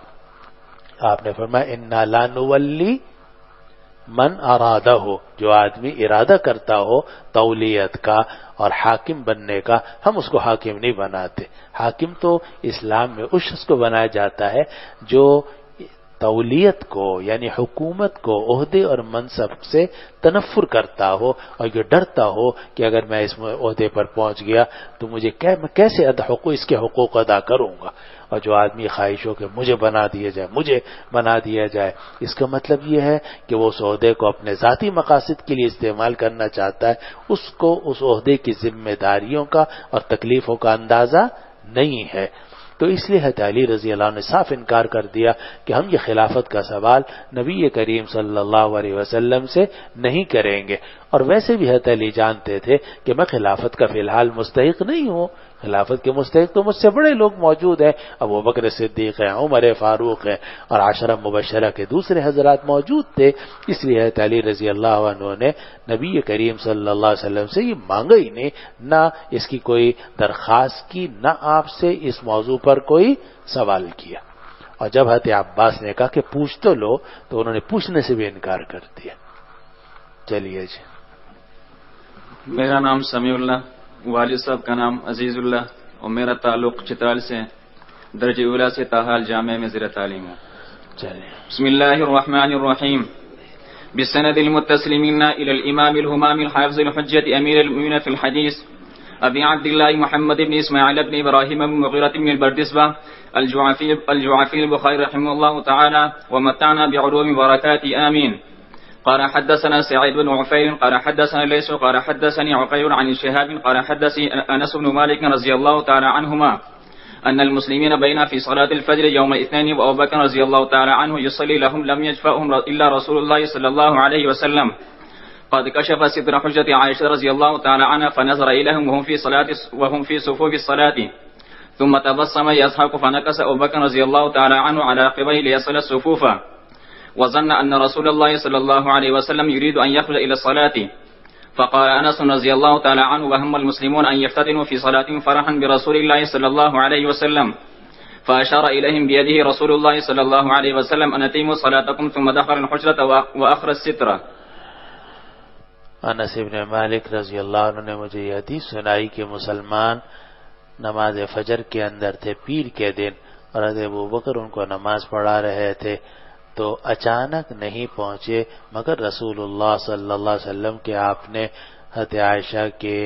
آپ نے فرمایا انا لا نولی من ارادہ ہو، جو آدمی ارادہ کرتا ہو تولیت کا اور حاکم بننے کا، ہم اس کو حاکم نہیں بناتے۔ حاکم تو اسلام میں اس شخص کو بنایا جاتا ہے جو تولیت کو یعنی حکومت کو عہدے اور منصب سے تنفر کرتا ہو اور یہ ڈرتا ہو کہ اگر میں اس عہدے پر پہنچ گیا تو میں کیسے اس کے حقوق ادا کروں گا، اور جو آدمی خواہش ہو کہ مجھے بنا دیا جائے، اس کا مطلب یہ ہے کہ وہ اس عہدے کو اپنے ذاتی مقاصد کے لیے استعمال کرنا چاہتا ہے، اس کو اس عہدے کی ذمہ داریوں کا اور تکلیفوں کا اندازہ نہیں ہے۔ تو اس لیے حضرت علی رضی اللہ عنہ نے صاف انکار کر دیا کہ ہم یہ خلافت کا سوال نبی کریم صلی اللہ علیہ وسلم سے نہیں کریں گے، اور ویسے بھی حضرت علی جانتے تھے کہ میں خلافت کا فی الحال مستحق نہیں ہوں، خلافت کے مستحق تو مجھ سے بڑے لوگ موجود ہیں، ابوبکر صدیق ہیں، عمر فاروق ہیں، اور عشرہ مبشرہ کے دوسرے حضرات موجود تھے، اس لیے حضرت علی رضی اللہ عنہ نے نبی کریم صلی اللہ علیہ وسلم سے یہ مانگا ہی نہیں، نہ اس کی کوئی درخواست کی، نہ آپ سے اس موضوع پر کوئی سوال کیا۔ اور جب حضرت عباس نے کہا کہ پوچھ تو لو تو انہوں نے پوچھنے سے بھی انکار کر دیا۔ چلیے جی۔ میرا نام سمیع اللہ، والد صاحب کا نام عزیز اللہ، اور میرا تعلق چترال سے درجہ اولی سے تاحال جامعہ میں زیر تعلیم ہوں۔ بسم اللہ الرحمن الرحیم۔ بسند المتصلمین الى الامام الہمام الحافظ الحجۃ امیر المؤمنین فی الحدیث ابی عبد اللہ محمد بن اسماعیل بن ابراہیم بن مغیرہ بن البردسبہ الجعفی البخاری رحمہ اللہ تعالی ومتعنا بعلوم برکاته آمین۔ قال حدثنا سعيد بن عفير قال حدثنا ليس قال حدثني عقيل عن شهاب قال حدثني أنس بن مالك رضي الله تعالى عنهما أن المسلمين بين في صلاة الفجر يوم الاثنين وأبو بكر رضي الله تعالى عنه يصلي لهم لم يجفأهم إلا رسول الله صلى الله عليه وسلم قد كشف ستر حجة عائشة رضي الله تعالى عنها فنظر إليهم وهم في صفوف الصلاة ثم تبسم يضحك فنكس أبو بكر رضي الله تعالى عنه على عقبيه ليصل الصفوف وظن أن رسول الله صلى الله عليه وسلم يريد أن يخرج إلى الصلاة فقال أنس رضي الله تعالى عنه وهم المسلمون أن يفتتنوا في صلاة فرحا برسول الله صلى الله عليه وسلم فأشار إليهم بيده رسول الله صلى الله عليه وسلم أن أتموا صلاتكم ثم دخل الحجرة وأخر السترة۔ انس بن مالک رضی اللہ عنہ نے مجھے یہ حدیث سنائی کہ مسلمان نماز فجر کے اندر تھے پیر کے دن، اور حضرت ابوبکر ان کو نماز پڑھا رہے تھے تو اچانک نہیں پہنچے مگر رسول اللہ صلی اللہ علیہ وسلم کے آپ نے حضرت عائشہ کے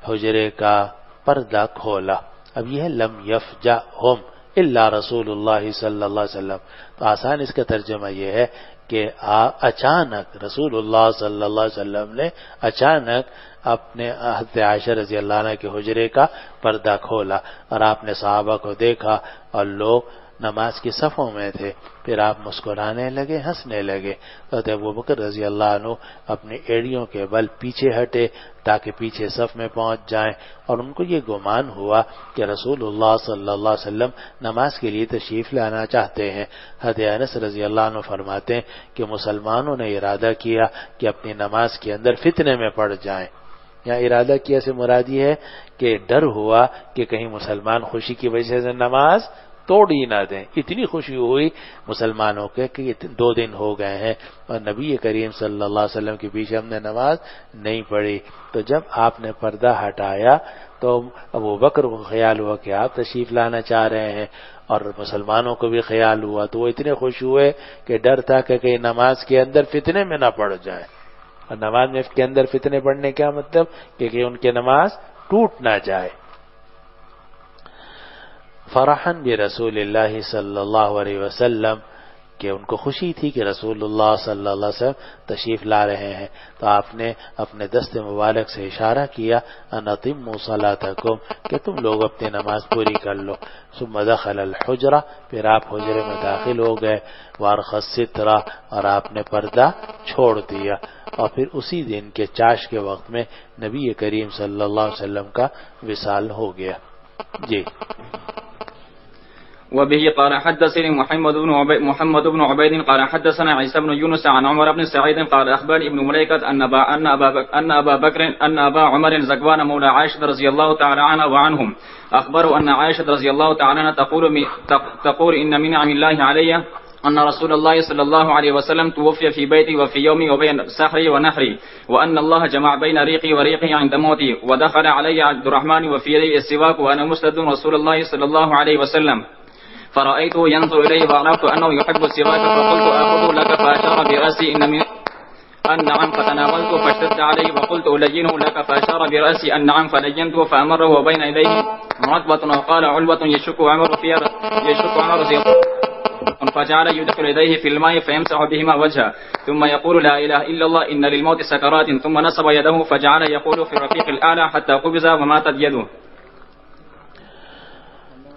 حجرے کا پردہ کھولا۔ اب یہ ہے لم یفجعہم الا رسول اللہ صلی اللہ علیہ وسلم، تو آسان اس کا ترجمہ یہ ہے کہ اچانک رسول اللہ صلی اللہ علیہ وسلم نے اچانک اپنے حضرت عائشہ رضی اللہ عنہ کے حجرے کا پردہ کھولا، اور آپ نے صحابہ کو دیکھا اور لوگ نماز کی صفوں میں تھے، پھر آپ مسکرانے لگے، ہنسنے لگے، تو ابوبکر رضی اللہ عنہ اپنی ایڑیوں کے بل پیچھے ہٹے تاکہ پیچھے صف میں پہنچ جائیں، اور ان کو یہ گمان ہوا کہ رسول اللہ صلی اللہ علیہ وسلم نماز کے لیے تشریف لانا چاہتے ہیں۔ حضرت انس رضی اللہ عنہ فرماتے ہیں کہ مسلمانوں نے ارادہ کیا کہ اپنی نماز کے اندر فتنے میں پڑ جائیں۔ یہاں ارادہ کیا سے مراد یہ ہے کہ ڈر ہوا کہ کہیں مسلمان خوشی کی وجہ سے نماز توڑ ہی نہ دیں۔ اتنی خوشی ہوئی مسلمانوں کے کہ 2 دن ہو گئے ہیں اور نبی کریم صلی اللہ علیہ وسلم کے پیچھے ہم نے نماز نہیں پڑھی، تو جب آپ نے پردہ ہٹایا تو ابوبکر کو خیال ہوا کہ آپ تشریف لانا چاہ رہے ہیں، اور مسلمانوں کو بھی خیال ہوا، تو وہ اتنے خوش ہوئے کہ ڈر تھا کہ کہیں نماز کے اندر فتنے میں نہ پڑ جائے، اور نماز میں کے اندر فتنے پڑھنے کا مطلب کہ ان کی نماز ٹوٹ نہ جائے. فرحن برسول اللہ صلی اللہ علیہ وسلم، کہ ان کو خوشی تھی کہ رسول اللہ صلی اللہ علیہ وسلم تشریف لا رہے ہیں، تو آپ نے اپنے دست مبارک سے اشارہ کیا ان اتموا صلاتکم، کہ تم لوگ اپنی نماز پوری کر لو. ثم دخل الحجرہ، پھر آپ حجرے میں داخل ہو گئے. وارخى السترہ، اور آپ نے پردہ چھوڑ دیا. اور پھر اسی دن کے چاش کے وقت میں نبی کریم صلی اللہ علیہ وسلم کا وصال ہو گیا. جی. وبه قال حدثني محمد بن عبيد قال حدثنا عيسى بن يونس عن عمر بن سعيد قال أخبرني ابن مليكة أن أبا عمر زكوان مولى عائشة رضي الله تعالى عنها وعنهم أخبروا أن عائشة رضي الله تعالى عنها تقول إن من نعم الله علي أن رسول الله صلى الله عليه وسلم توفي في بيتي وفي يومي وبين سحري ونحري، وأن الله جمع بين ريقي وريقي عند موتي، ودخل علي عبد الرحمن وفي يدي السواك وأنا مسند رسول الله صلى الله عليه وسلم، فرأيته ينظر إليه وعرفت أنه يحب السواك، فقلت آخذه لك، فأشار برأسي أن نعم، فتناولته فاشتد عليه وقلت ألينه لك، فأشار برأسي أن نعم، فلينته فأمره وبين يديه رطبة، وقال علبة يشك عمر رضي الله عنه، فجعل يدخل يديه في الماء فيمسح بهما وجهه ثم يقول لا إله إلا الله إن للموت سكرات، ثم نصب يده فجعل يقول في الرفيق الأعلى حتى قبض وماتت يده.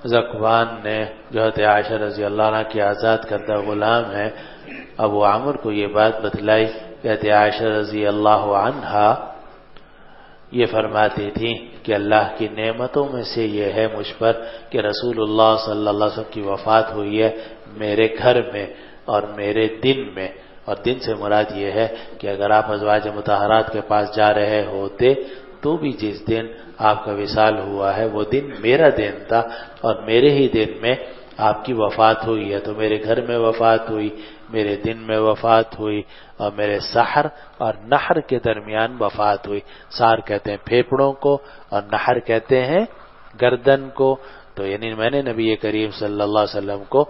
زکوان نے جو حضرت عائشہ رضی اللہ عنہ کی آزاد کردہ غلام ہے ابو عمر کو یہ بات بتلائی کہ حضرت عائشہ رضی اللہ عنہا یہ فرماتی تھیں کہ اللہ کی نعمتوں میں سے یہ ہے مجھ پر کہ رسول اللہ صلی اللہ علیہ وسلم کی وفات ہوئی ہے میرے گھر میں اور میرے دن میں. اور دن سے مراد یہ ہے کہ اگر آپ ازواج مطہرات کے پاس جا رہے ہوتے تو بھی جس دن آپ کا وصال ہوا ہے وہ دن میرا دن تھا اور میرے ہی دن میں آپ کی وفات ہوئی ہے. تو میرے گھر میں وفات ہوئی، میرے دن میں وفات ہوئی، اور میرے سحر اور نحر کے درمیان وفات ہوئی. سحر کہتے ہیں پھیپڑوں کو اور نحر کہتے ہیں گردن کو. تو یعنی میں نے نبی کریم صلی اللہ علیہ وسلم کو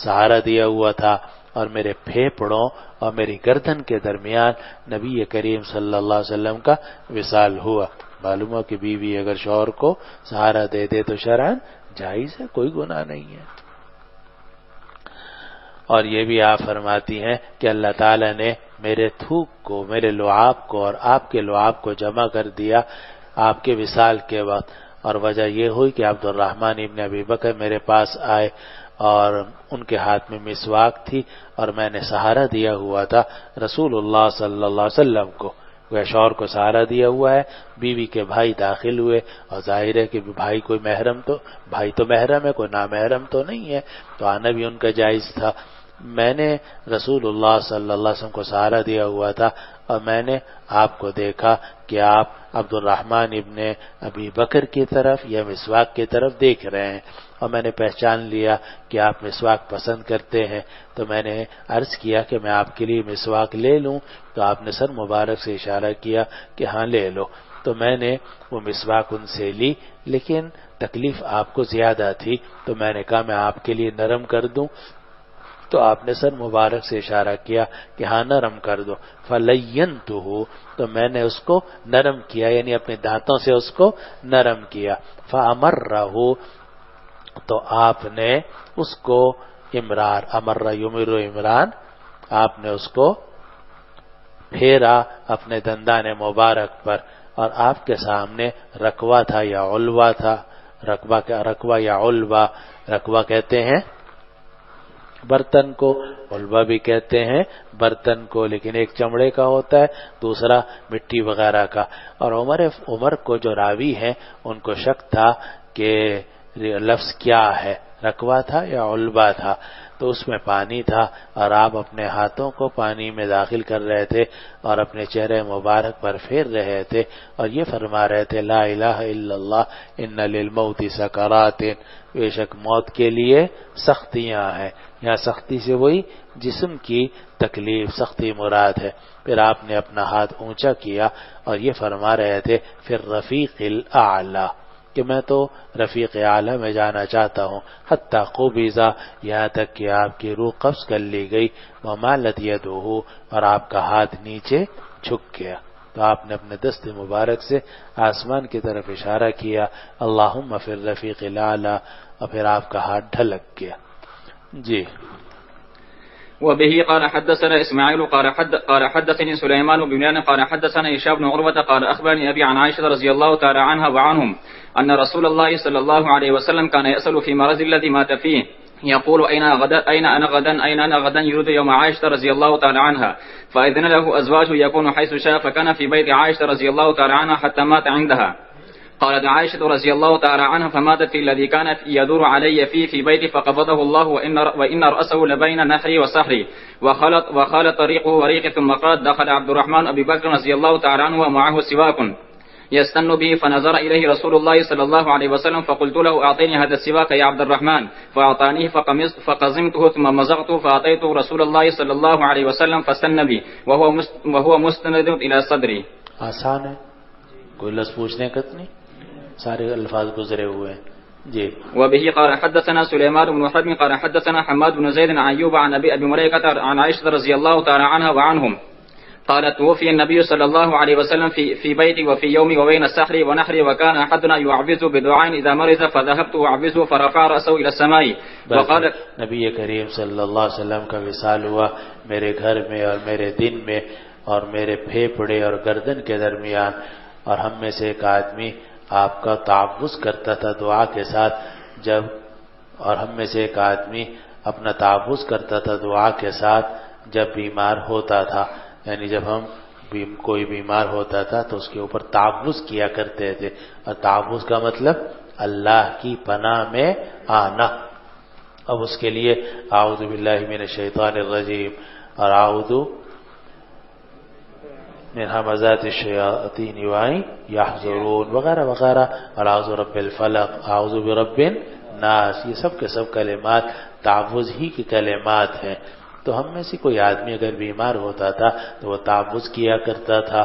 سہارا دیا ہوا تھا اور میرے پھیپڑوں اور میری گردن کے درمیان نبی کریم صلی اللہ علیہ وسلم کا وصال ہوا. معلوم ہو کہ بیوی اگر شوہر کو سہارا دے دے تو شرعاً جائز ہے، کوئی گناہ نہیں ہے. اور یہ بھی آپ فرماتی ہیں کہ اللہ تعالیٰ نے میرے تھوک کو، میرے لعاب کو اور آپ کے لعاب کو جمع کر دیا آپ کے وصال کے وقت. اور وجہ یہ ہوئی کہ عبد الرحمن ابن ابی بکر میرے پاس آئے اور ان کے ہاتھ میں مسواک تھی اور میں نے سہارا دیا ہوا تھا رسول اللہ صلی اللہ علیہ وسلم کو. وہ شوہر کو سہارا دیا ہوا ہے، بیوی کے بھائی داخل ہوئے اور ظاہر ہے کہ بھائی کوئی محرم تو بھائی تو محرم ہے، کوئی نامحرم تو نہیں ہے، تو آنا بھی ان کا جائز تھا. میں نے رسول اللہ صلی اللہ علیہ وسلم کو سہارا دیا ہوا تھا اور میں نے آپ کو دیکھا کہ آپ عبد الرحمن ابن ابی بکر کی طرف یا مسواک کی طرف دیکھ رہے ہیں اور میں نے پہچان لیا کہ آپ مسواک پسند کرتے ہیں. تو میں نے عرض کیا کہ میں آپ کے لیے مسواک لے لوں، تو آپ نے سر مبارک سے اشارہ کیا کہ ہاں لے لو. تو میں نے وہ مسواک ان سے لی، لیکن تکلیف آپ کو زیادہ تھی تو میں نے کہا میں آپ کے لیے نرم کر دوں. تو آپ نے سر مبارک سے اشارہ کیا کہ ہاں نرم کر دو. فَلَيَّنْتُهُ، تو میں نے اس کو نرم کیا، یعنی اپنے دانتوں سے اس کو نرم کیا. فَأَمَرَّهُ، تو آپ نے اس کو امرار، امر یمر عمران، آپ نے اس کو پھیرا اپنے دندان مبارک پر اور آپ کے سامنے رکوہ تھا یا علوہ تھا. رکوہ یا علوہ، رکوہ کہتے ہیں برتن کو، علوہ بھی کہتے ہیں برتن کو، لیکن ایک چمڑے کا ہوتا ہے دوسرا مٹی وغیرہ کا. اور عمر کو جو راوی ہیں ان کو شک تھا کہ لفظ کیا ہے، رکوہ تھا یا علوہ تھا. تو اس میں پانی تھا اور آپ اپنے ہاتھوں کو پانی میں داخل کر رہے تھے اور اپنے چہرے مبارک پر پھیر رہے تھے اور یہ فرما رہے تھے لا الہ الا اللہ ان للموت سکرات، بے شک موت کے لیے سختیاں ہیں. یہاں سختی سے وہی جسم کی تکلیف سختی مراد ہے. پھر آپ نے اپنا ہاتھ اونچا کیا اور یہ فرما رہے تھے پھر رفیق الاعلی، کہ میں تو رفیق اعلیٰ میں جانا چاہتا ہوں. حتی قبضہ، یہاں تک کہ آپ کی روح قبض کر لی گئی. ومالت یدہ، اور آپ کا ہاتھ نیچے جھک گیا. تو آپ نے اپنے دست مبارک سے آسمان کی طرف اشارہ کیا، اللہم فی الرفیق الاعلی، اور پھر آپ کا ہاتھ ڈھلک گیا. جی. وبه قال حدثنا اسماعيل قال حدثني سليمان بن بلال قال حدثنا هشام بن عروة قال اخبرني ابي عن عائشة رضي الله تعالى عنها وعنهم ان رسول الله صلى الله عليه وسلم كان يسأل في مرض الذي مات فيه يقول اين انا غدا يريد يوم عائشة رضي الله تعالى عنها فاذن له ازواجه يكون حيث شاء فكان في بيت عائشة رضي الله تعالى عنها حتى مات عندها. قالت عائشة رضي الله تعالى عنها فماتت في الذي كانت يدور علي فيه في بيتي فقبضه الله وإن رأسه لبين نحري وصحري وخالط طريقه وريقي ثم قال دخل عبد الرحمن أبي بكر رضي الله تعالى عنه ومعه سواك يستن به فنظر إليه رسول الله صلى الله عليه وسلم فقلت له أعطيني هذا السواك يا عبد الرحمن فأعطانيه فقزمته ثم مزغته فأعطيته رسول الله صلى الله عليه وسلم فاستن بي وهو مستند إلى صدري. آسان ہے، کوئی لفظ پوچھنے کا نہیں، سارے الفاظ گزرے ہوئے ہیں. جی. وبه قال حدثنا سليمان بن حرب قال حدثنا حماد بن زيد عن ايوب عن ابي مليكة عن عائشة رضي الله تعالى عنها وعنهم قالت توفي النبي صلى الله عليه وسلم في بيتي وفي يومي وبين السحر ونحري وكان احدنا يعوذ بدعاء اذا مرض فذهبت اعوذه فرفع راسه الى السماء وقال نبی کریم صلی اللہ علیہ وسلم کا وصال ہوا میرے گھر میں اور میرے دن میں اور میرے پھیپھڑے اور گردن کے درمیان، اور ہم میں سے ایک آدمی آپ کا تعوذ کرتا تھا دعا کے ساتھ اور ہم میں سے ایک آدمی اپنا تعوذ کرتا تھا دعا کے ساتھ جب بیمار ہوتا تھا. یعنی جب ہم کوئی بیمار ہوتا تھا تو اس کے اوپر تعوذ کیا کرتے تھے، اور تعوذ کا مطلب اللہ کی پناہ میں آنا. اب اس کے لیے اعوذ باللہ من الشیطان الرجیم اور اعوذ من همزات الشیاطین یحضرون وغیرہ وغیرہ، اور اعوذ برب الفلق، اعوذ برب الناس، یہ سب کے سب کلمات تعوذ ہی کی کلمات ہیں. تو ہم میں سے کوئی آدمی اگر بیمار ہوتا تھا تو وہ تعوذ کیا کرتا تھا.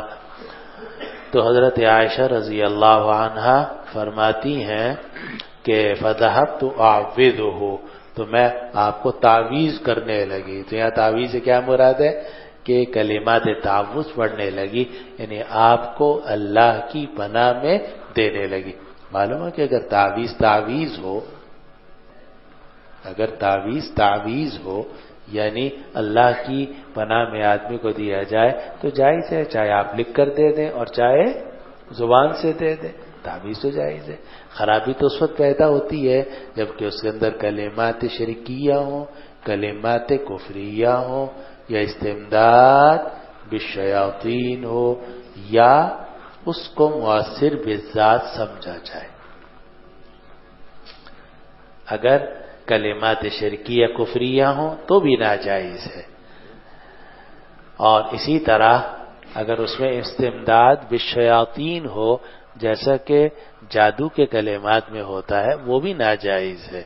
تو حضرت عائشہ رضی اللہ عنہا فرماتی ہیں کہ فذهبت اعوذه، تو میں آپ کو تعویذ کرنے لگی. تو یہاں تعویذ سے کیا مراد ہے کہ کلمات تعوذ پڑھنے لگی، یعنی آپ کو اللہ کی پناہ میں دینے لگی. معلوم ہے کہ اگر تعویذ ہو یعنی اللہ کی پناہ میں آدمی کو دیا جائے تو جائز ہے، چاہے آپ لکھ کر دے دیں اور چاہے زبان سے دے دیں، تعویذ تو جائز ہے. خرابی تو اس وقت پیدا ہوتی ہے جبکہ اس کے اندر کلمات شرکیہ ہوں، کلمات کفریہ ہوں، یا استمداد بالشیاطین ہو، یا اس کو مؤثر بالذات سمجھا جائے. اگر کلمات شرکیہ کفریہ ہوں تو بھی ناجائز ہے. اور اسی طرح اگر اس میں استمداد بالشیاطین ہو جیسا کہ جادو کے کلمات میں ہوتا ہے وہ بھی ناجائز ہے.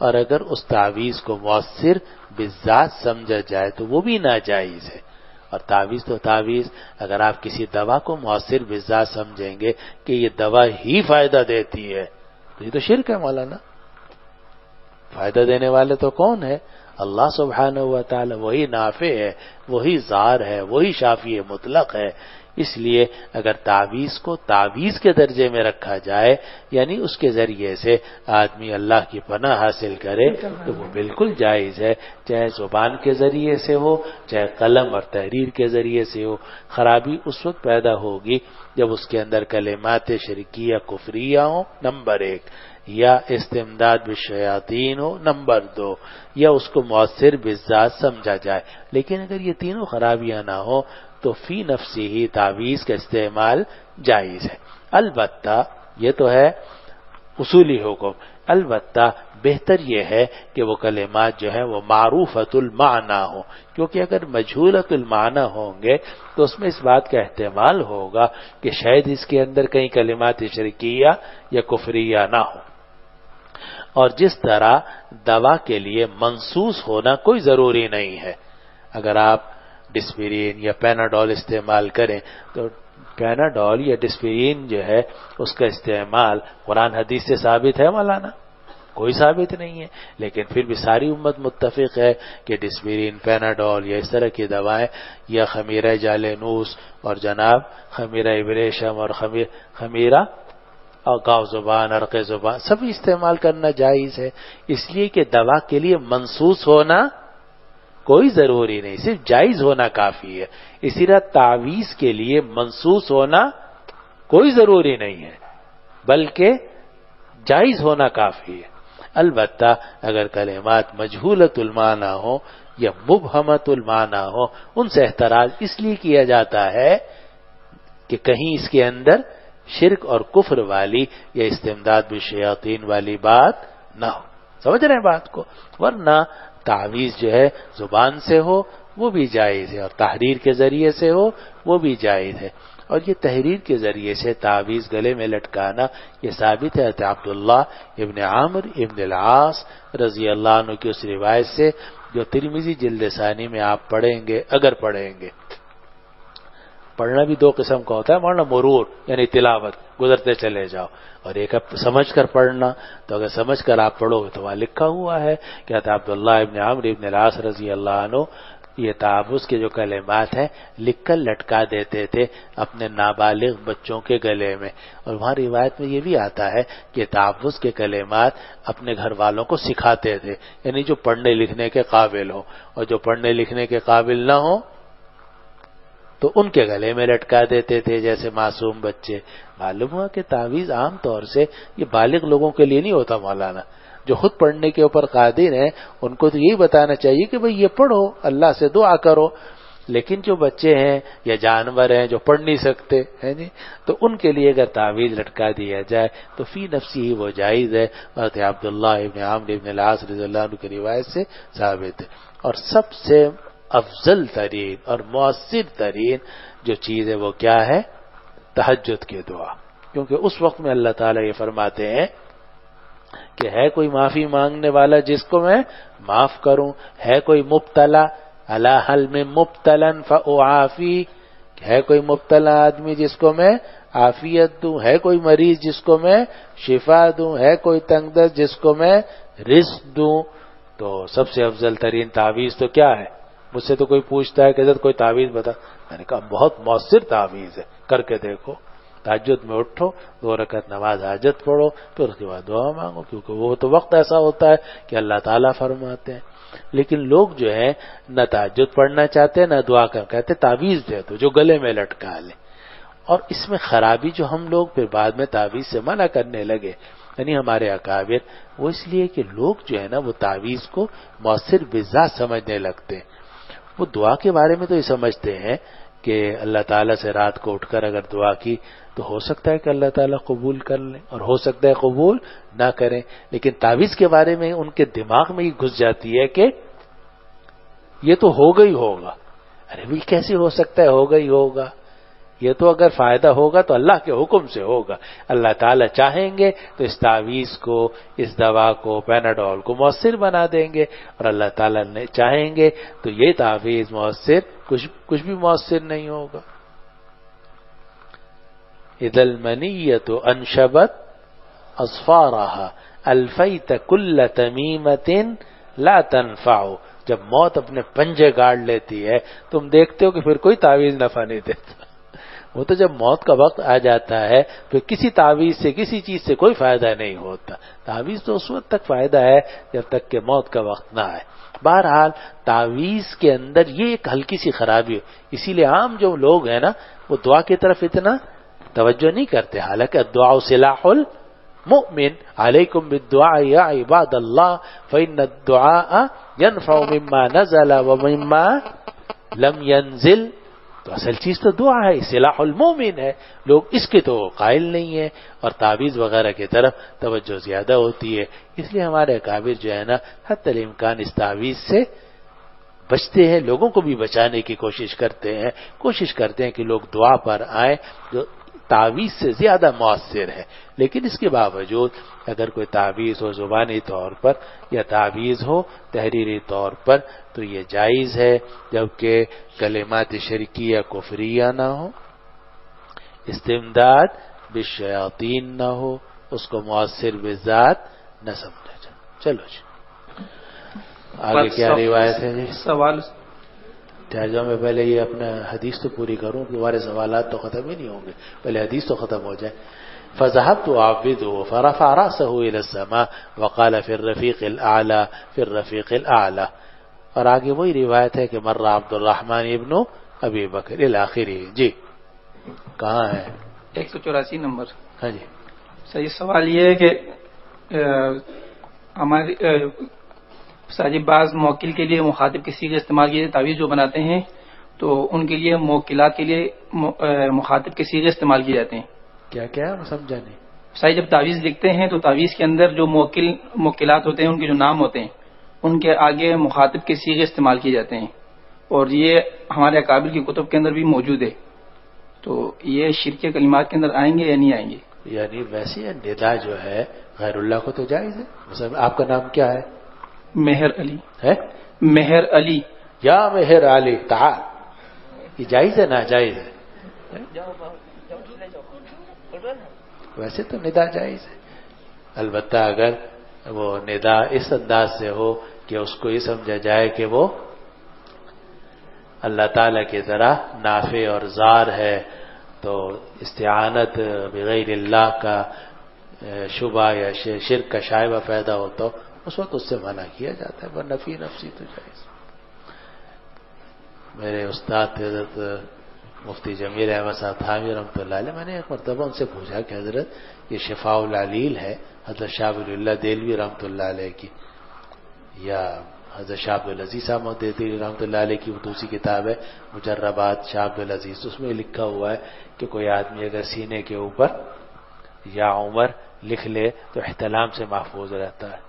اور اگر اس تعویذ کو مؤثر بالذات سمجھا جائے تو وہ بھی ناجائز ہے. اور تعویذ تو تعویذ، اگر آپ کسی دوا کو مؤثر بالذات سمجھیں گے کہ یہ دوا ہی فائدہ دیتی ہے تو یہ تو شرک ہے. مولانا فائدہ دینے والے تو کون ہے؟ اللہ سبحانہ و تعالی، وہی نافع ہے، وہی ضار ہے، وہی شافی مطلق ہے. اس لیے اگر تعویذ کو تعویذ کے درجے میں رکھا جائے یعنی اس کے ذریعے سے آدمی اللہ کی پناہ حاصل کرے تو وہ بالکل جائز ہے، چاہے زبان کے ذریعے سے ہو چاہے قلم اور تحریر کے ذریعے سے ہو. خرابی اس وقت پیدا ہوگی جب اس کے اندر کلمات شرکیہ کفریہ ہوں نمبر 1، یا استمداد بالشیاطین ہو نمبر 2، یا اس کو مؤثر بالذات سمجھا جائے. لیکن اگر یہ تینوں خرابیاں نہ ہو تو فی نفسی ہی تعویذ کا استعمال جائز ہے. البتہ یہ تو ہے اصولی حکم، البتہ بہتر یہ ہے کہ وہ کلمات جو ہیں وہ معروفۃ المعنی ہوں، کیونکہ اگر مجہولۃ المعنی ہوں گے تو اس میں اس بات کا احتمال ہوگا کہ شاید اس کے اندر کئی کلمات شرکیہ یا کفریہ نہ ہوں. اور جس طرح دوا کے لیے منصوص ہونا کوئی ضروری نہیں ہے. اگر آپ ڈسپرین یا پیناڈول استعمال کریں تو پیناڈول یا ڈسپرین جو ہے اس کا استعمال قرآن حدیث سے ثابت ہے مولانا؟ کوئی ثابت نہیں ہے، لیکن پھر بھی ساری امت متفق ہے کہ ڈسپرین، پیناڈول یا اس طرح کی دوائیں یا خمیرہ جالینوس اور جناب خمیرہ ابریشم اور خمیرہ اور گاؤ زبان، عرق زبان سبھی استعمال کرنا جائز ہے، اس لیے کہ دوا کے لیے منصوص ہونا کوئی ضروری نہیں، صرف جائز ہونا کافی ہے۔ اسی طرح تعویذ کے لیے منصوص ہونا کوئی ضروری نہیں ہے، بلکہ جائز ہونا کافی ہے۔ البتہ اگر کلمات مجہولۃ المعنی ہو یا مبہمۃ المعنی ہو، ان سے احتراز اس لیے کیا جاتا ہے کہ کہیں اس کے اندر شرک اور کفر والی یا استمداد بالشیاطین والی بات نہ ہو۔ سمجھ رہے ہیں بات کو؟ ورنہ تعویذ جو ہے زبان سے ہو وہ بھی جائز ہے، اور تحریر کے ذریعے سے ہو وہ بھی جائز ہے۔ اور یہ تحریر کے ذریعے سے تعویذ گلے میں لٹکانا یہ ثابت ہے عبداللہ ابن عامر ابن العاص رضی اللہ عنہ کی اس روایت سے جو ترمذی جلد ثانی میں آپ پڑھیں گے، اگر پڑھیں گے۔ پڑھنا بھی دو قسم کا ہوتا ہے، پڑھنا مرور یعنی تلاوت، گزرتے چلے جاؤ، اور ایک سمجھ کر پڑھنا۔ تو اگر سمجھ کر آپ پڑھو تو وہاں لکھا ہوا ہے کہ عبداللہ ابن عامر ابن العاص رضی اللہ عنہ یہ تعوذ کے جو کلمات ہیں لکھ کر لٹکا دیتے تھے اپنے نابالغ بچوں کے گلے میں، اور وہاں روایت میں یہ بھی آتا ہے کہ تعوذ کے کلمات اپنے گھر والوں کو سکھاتے تھے، یعنی جو پڑھنے لکھنے کے قابل ہو، اور جو پڑھنے لکھنے کے قابل نہ ہو تو ان کے گلے میں لٹکا دیتے تھے جیسے معصوم بچے۔ معلوم ہوا کہ تعویذ عام طور سے یہ بالغ لوگوں کے لیے نہیں ہوتا مولانا، جو خود پڑھنے کے اوپر قادر ہیں ان کو تو یہی بتانا چاہیے کہ بھئی یہ پڑھو، اللہ سے دعا کرو، لیکن جو بچے ہیں یا جانور ہیں جو پڑھ نہیں سکتے ہیں جی، تو ان کے لیے اگر تعویذ لٹکا دیا جائے تو فی نفسی ہی وہ جائز ہے، حضرت عبداللہ ابن عامر ابن العاص رضی اللہ عنہ کی روایت سے ثابت ہے۔ اور سب سے افضل ترین اور مؤثر ترین جو چیز ہے وہ کیا ہے؟ تہجد کی دعا، کیونکہ اس وقت میں اللہ تعالیٰ یہ فرماتے ہیں کہ ہے کوئی معافی مانگنے والا جس کو میں معاف کروں، ہے کوئی مبتلا الا حل میں مبتلا فاعافی، ہے کوئی مبتلا آدمی جس کو میں عافیت دوں، ہے کوئی مریض جس کو میں شفا دوں، ہے کوئی تنگ دست جس کو میں رزق دوں۔ تو سب سے افضل ترین تعویذ تو کیا ہے؟ مجھ سے تو کوئی پوچھتا ہے کہ حضرت کوئی تعویذ بتا، میں نے کہا بہت مؤثر تعویذ ہے، کر کے دیکھو۔ تہجد میں اٹھو، 2 رکعت نماز حاجت پڑھو، پھر اس کے بعد دعا مانگو، کیونکہ وہ تو وقت ایسا ہوتا ہے کہ اللہ تعالیٰ فرماتے ہیں۔ لیکن لوگ جو ہے نہ تہجد پڑھنا چاہتے نہ دعا کر، کہتے تعویذ دے دو جو گلے میں لٹکا لے۔ اور اس میں خرابی جو ہم لوگ پھر بعد میں تعویذ سے منع کرنے لگے، یعنی ہمارے اکابر، وہ اس لیے کہ لوگ جو ہے نا وہ تعویذ کو مؤثر بذات سمجھنے لگتے ہیں۔ وہ دعا کے بارے میں تو یہ سمجھتے ہیں کہ اللہ تعالیٰ سے رات کو اٹھ کر اگر دعا کی تو ہو سکتا ہے کہ اللہ تعالیٰ قبول کر لیں، اور ہو سکتا ہے قبول نہ کریں، لیکن تعویذ کے بارے میں ان کے دماغ میں یہ گھس جاتی ہے کہ یہ تو ہوگا ہی ہوگا۔ ارے بھی کیسے ہو سکتا ہے ہوگا ہی ہوگا؟ یہ تو اگر فائدہ ہوگا تو اللہ کے حکم سے ہوگا، اللہ تعالیٰ چاہیں گے تو اس تعویذ کو، اس دوا کو، پیناڈول کو مؤثر بنا دیں گے، اور اللہ تعالیٰ نے چاہیں گے تو یہ تعویذ مؤثر کچھ بھی مؤثر نہیں ہوگا۔ اذا المنیۃ انشبت اظفارها الفیت کل تمیمۃ لا تنفع، جب موت اپنے پنجے گاڑ لیتی ہے تم دیکھتے ہو کہ پھر کوئی تعویذ نفع نہیں دیتا۔ وہ تو جب موت کا وقت آ جاتا ہے پھر کسی تعویذ سے کسی چیز سے کوئی فائدہ نہیں ہوتا۔ تعویذ تو اس وقت تک فائدہ ہے جب تک کہ موت کا وقت نہ آئے۔ بہرحال تعویذ کے اندر یہ ایک ہلکی سی خرابی ہے، اسی لیے عام جو لوگ ہیں نا وہ دعا کی طرف اتنا توجہ نہیں کرتے، حالانکہ الدعاء سلاح المؤمن، علیکم بالدعاء یا عباد اللہ فإن الدعاء ينفع مما نزل ومما لم ينزل۔ تو اصل چیز تو دعا ہے، سلاح المومن ہے، لوگ اس کے تو قائل نہیں ہیں، اور تعویذ وغیرہ کی طرف توجہ زیادہ ہوتی ہے۔ اس لیے ہمارے اکابر جو ہے نا حتی الامکان اس تعویذ سے بچتے ہیں، لوگوں کو بھی بچانے کی کوشش کرتے ہیں کہ لوگ دعا پر آئیں جو تعویذ سے زیادہ مؤثر ہے۔ لیکن اس کے باوجود اگر کوئی تعویذ ہو زبانی طور پر یا تعویذ ہو تحریری طور پر تو یہ جائز ہے، جبکہ کلمات شرکیہ کفریہ نہ ہو۔ استمداد بالشیاطین نہ ہو، اس کو مؤثر بالذات نہ سمجھا جائے. چلو جی آگے کیا روایت ہے جی؟ سوال جو میں پہلے یہ اپنا حدیث تو پوری کروں، تمہارے سوالات تو ختم ہی نہیں ہوں گے، پہلے حدیث تو ختم ہو جائے. فذهبت أعبده فرفع رأسه إلى السماء وقال في الرفيق الأعلى في الرفيق الأعلى. اور آگے وہی روایت ہے کہ مر عبد الرحمن ابن ابی بکر الآخری. جی کہاں ہے؟ 184 نمبر. ہاں جی صحیح. سوال یہ ہے کہ ہماری ساجب بعض موکل کے لیے مخاطب کے صیغے استعمال کیے تعویذ جو بناتے ہیں تو ان کے لیے موکلات کے لیے مخاطب کے صیغے استعمال کیے جاتے ہیں. کیا کیا سمجھا نہیں؟ صحیح. جب تعویذ لکھتے ہیں تو تعویذ کے اندر جو موکلات ہوتے ہیں ان کے جو نام ہوتے ہیں ان کے آگے مخاطب کے صیغے استعمال کیے جاتے ہیں اور یہ ہمارے اکابر کی کتب کے اندر بھی موجود ہے. تو یہ شرک کلمات کے اندر آئیں گے یا نہیں آئیں گے؟ یعنی ویسے ندا جو ہے غیر اللہ کو تو جائز ہے. مثلا آپ کا نام کیا ہے؟ مہر علی ہے. مہر علی یا مہر علی تعال، یہ جائز ہے ناجائز ہے؟ ویسے تو ندا جائز ہے، البتہ اگر وہ ندا اس انداز سے ہو کہ اس کو یہ سمجھا جائے کہ وہ اللہ تعالیٰ کی طرح نافع اور زار ہے، تو استعانت بغیر اللہ کا شبہ یا شرک کا شائبہ پیدا ہو تو اس وقت اس سے منع کیا جاتا ہے، ورنہ فی نفسی تو جائز. میرے استاد حضرت مفتی جمیل احمد صاحب تھانوی رحمۃ اللہ علیہ، میں نے ایک مرتبہ ان سے پوچھا کہ حضرت یہ شفاء العلیل ہے حضرت شاہ ولی اللہ دہلوی رحمۃ اللہ علیہ کی، یا حضرت شاہ عبد العزیز صاحب دہلوی رحمۃ اللہ علیہ کی دوسری کتاب ہے مجربات شاہ عبد العزیز، اس میں لکھا ہوا ہے کہ کوئی آدمی اگر سینے کے اوپر یا عمر لکھ لے تو احتلام سے محفوظ رہتا ہے.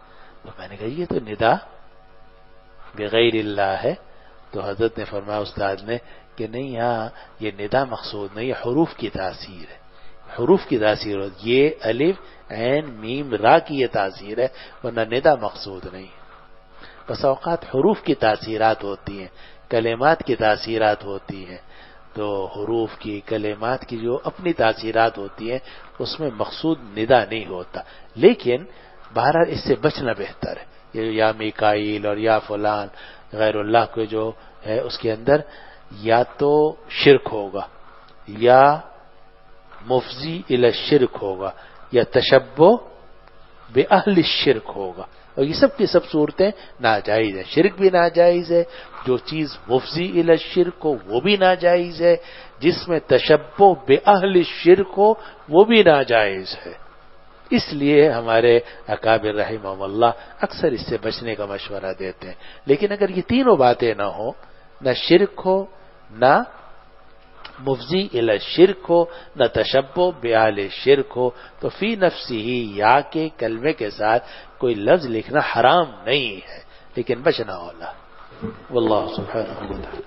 تو میں نے کہا یہ تو ندا بغیر اللہ ہے. تو حضرت نے فرمایا استاد نے کہ نہیں، یہاں یہ ندا مقصود نہیں، یہ حروف کی تاثیر ہے، حروف کی تاثیر ہو، یہ الف عین میم را کی یہ تاثیر ہے، ورنہ ندا مقصود نہیں. بس اوقات حروف کی تاثیرات ہوتی ہیں، کلمات کی تاثیرات ہوتی ہیں، تو حروف کی کلمات کی جو اپنی تاثیرات ہوتی ہیں اس میں مقصود ندا نہیں ہوتا. لیکن بہرحال اس سے بچنا بہتر ہے. یہ یا میکائیل اور یا فلان غیر اللہ کو جو ہے اس کے اندر یا تو شرک ہوگا یا مفضی الی الشرک ہوگا یا تشبہ باہل الشرک ہوگا، اور یہ سب کی سب صورتیں ناجائز ہیں. شرک بھی ناجائز ہے، جو چیز مفضی الی الشرک ہو وہ بھی ناجائز ہے، جس میں تشبہ باہل الشرک ہو وہ بھی ناجائز ہے. اس لیے ہمارے اکابر رحمہم اللہ اکثر اس سے بچنے کا مشورہ دیتے ہیں. لیکن اگر یہ تینوں باتیں نہ ہوں، نہ شرک ہو، نہ مفضی الی الشرک ہو، نہ تشبہ باہل الشرک ہو، تو فی نفسی ہی یا کے کلمے کے ساتھ کوئی لفظ لکھنا حرام نہیں ہے، لیکن بچنا ہوگا. واللہ سبحانہ وتعالی.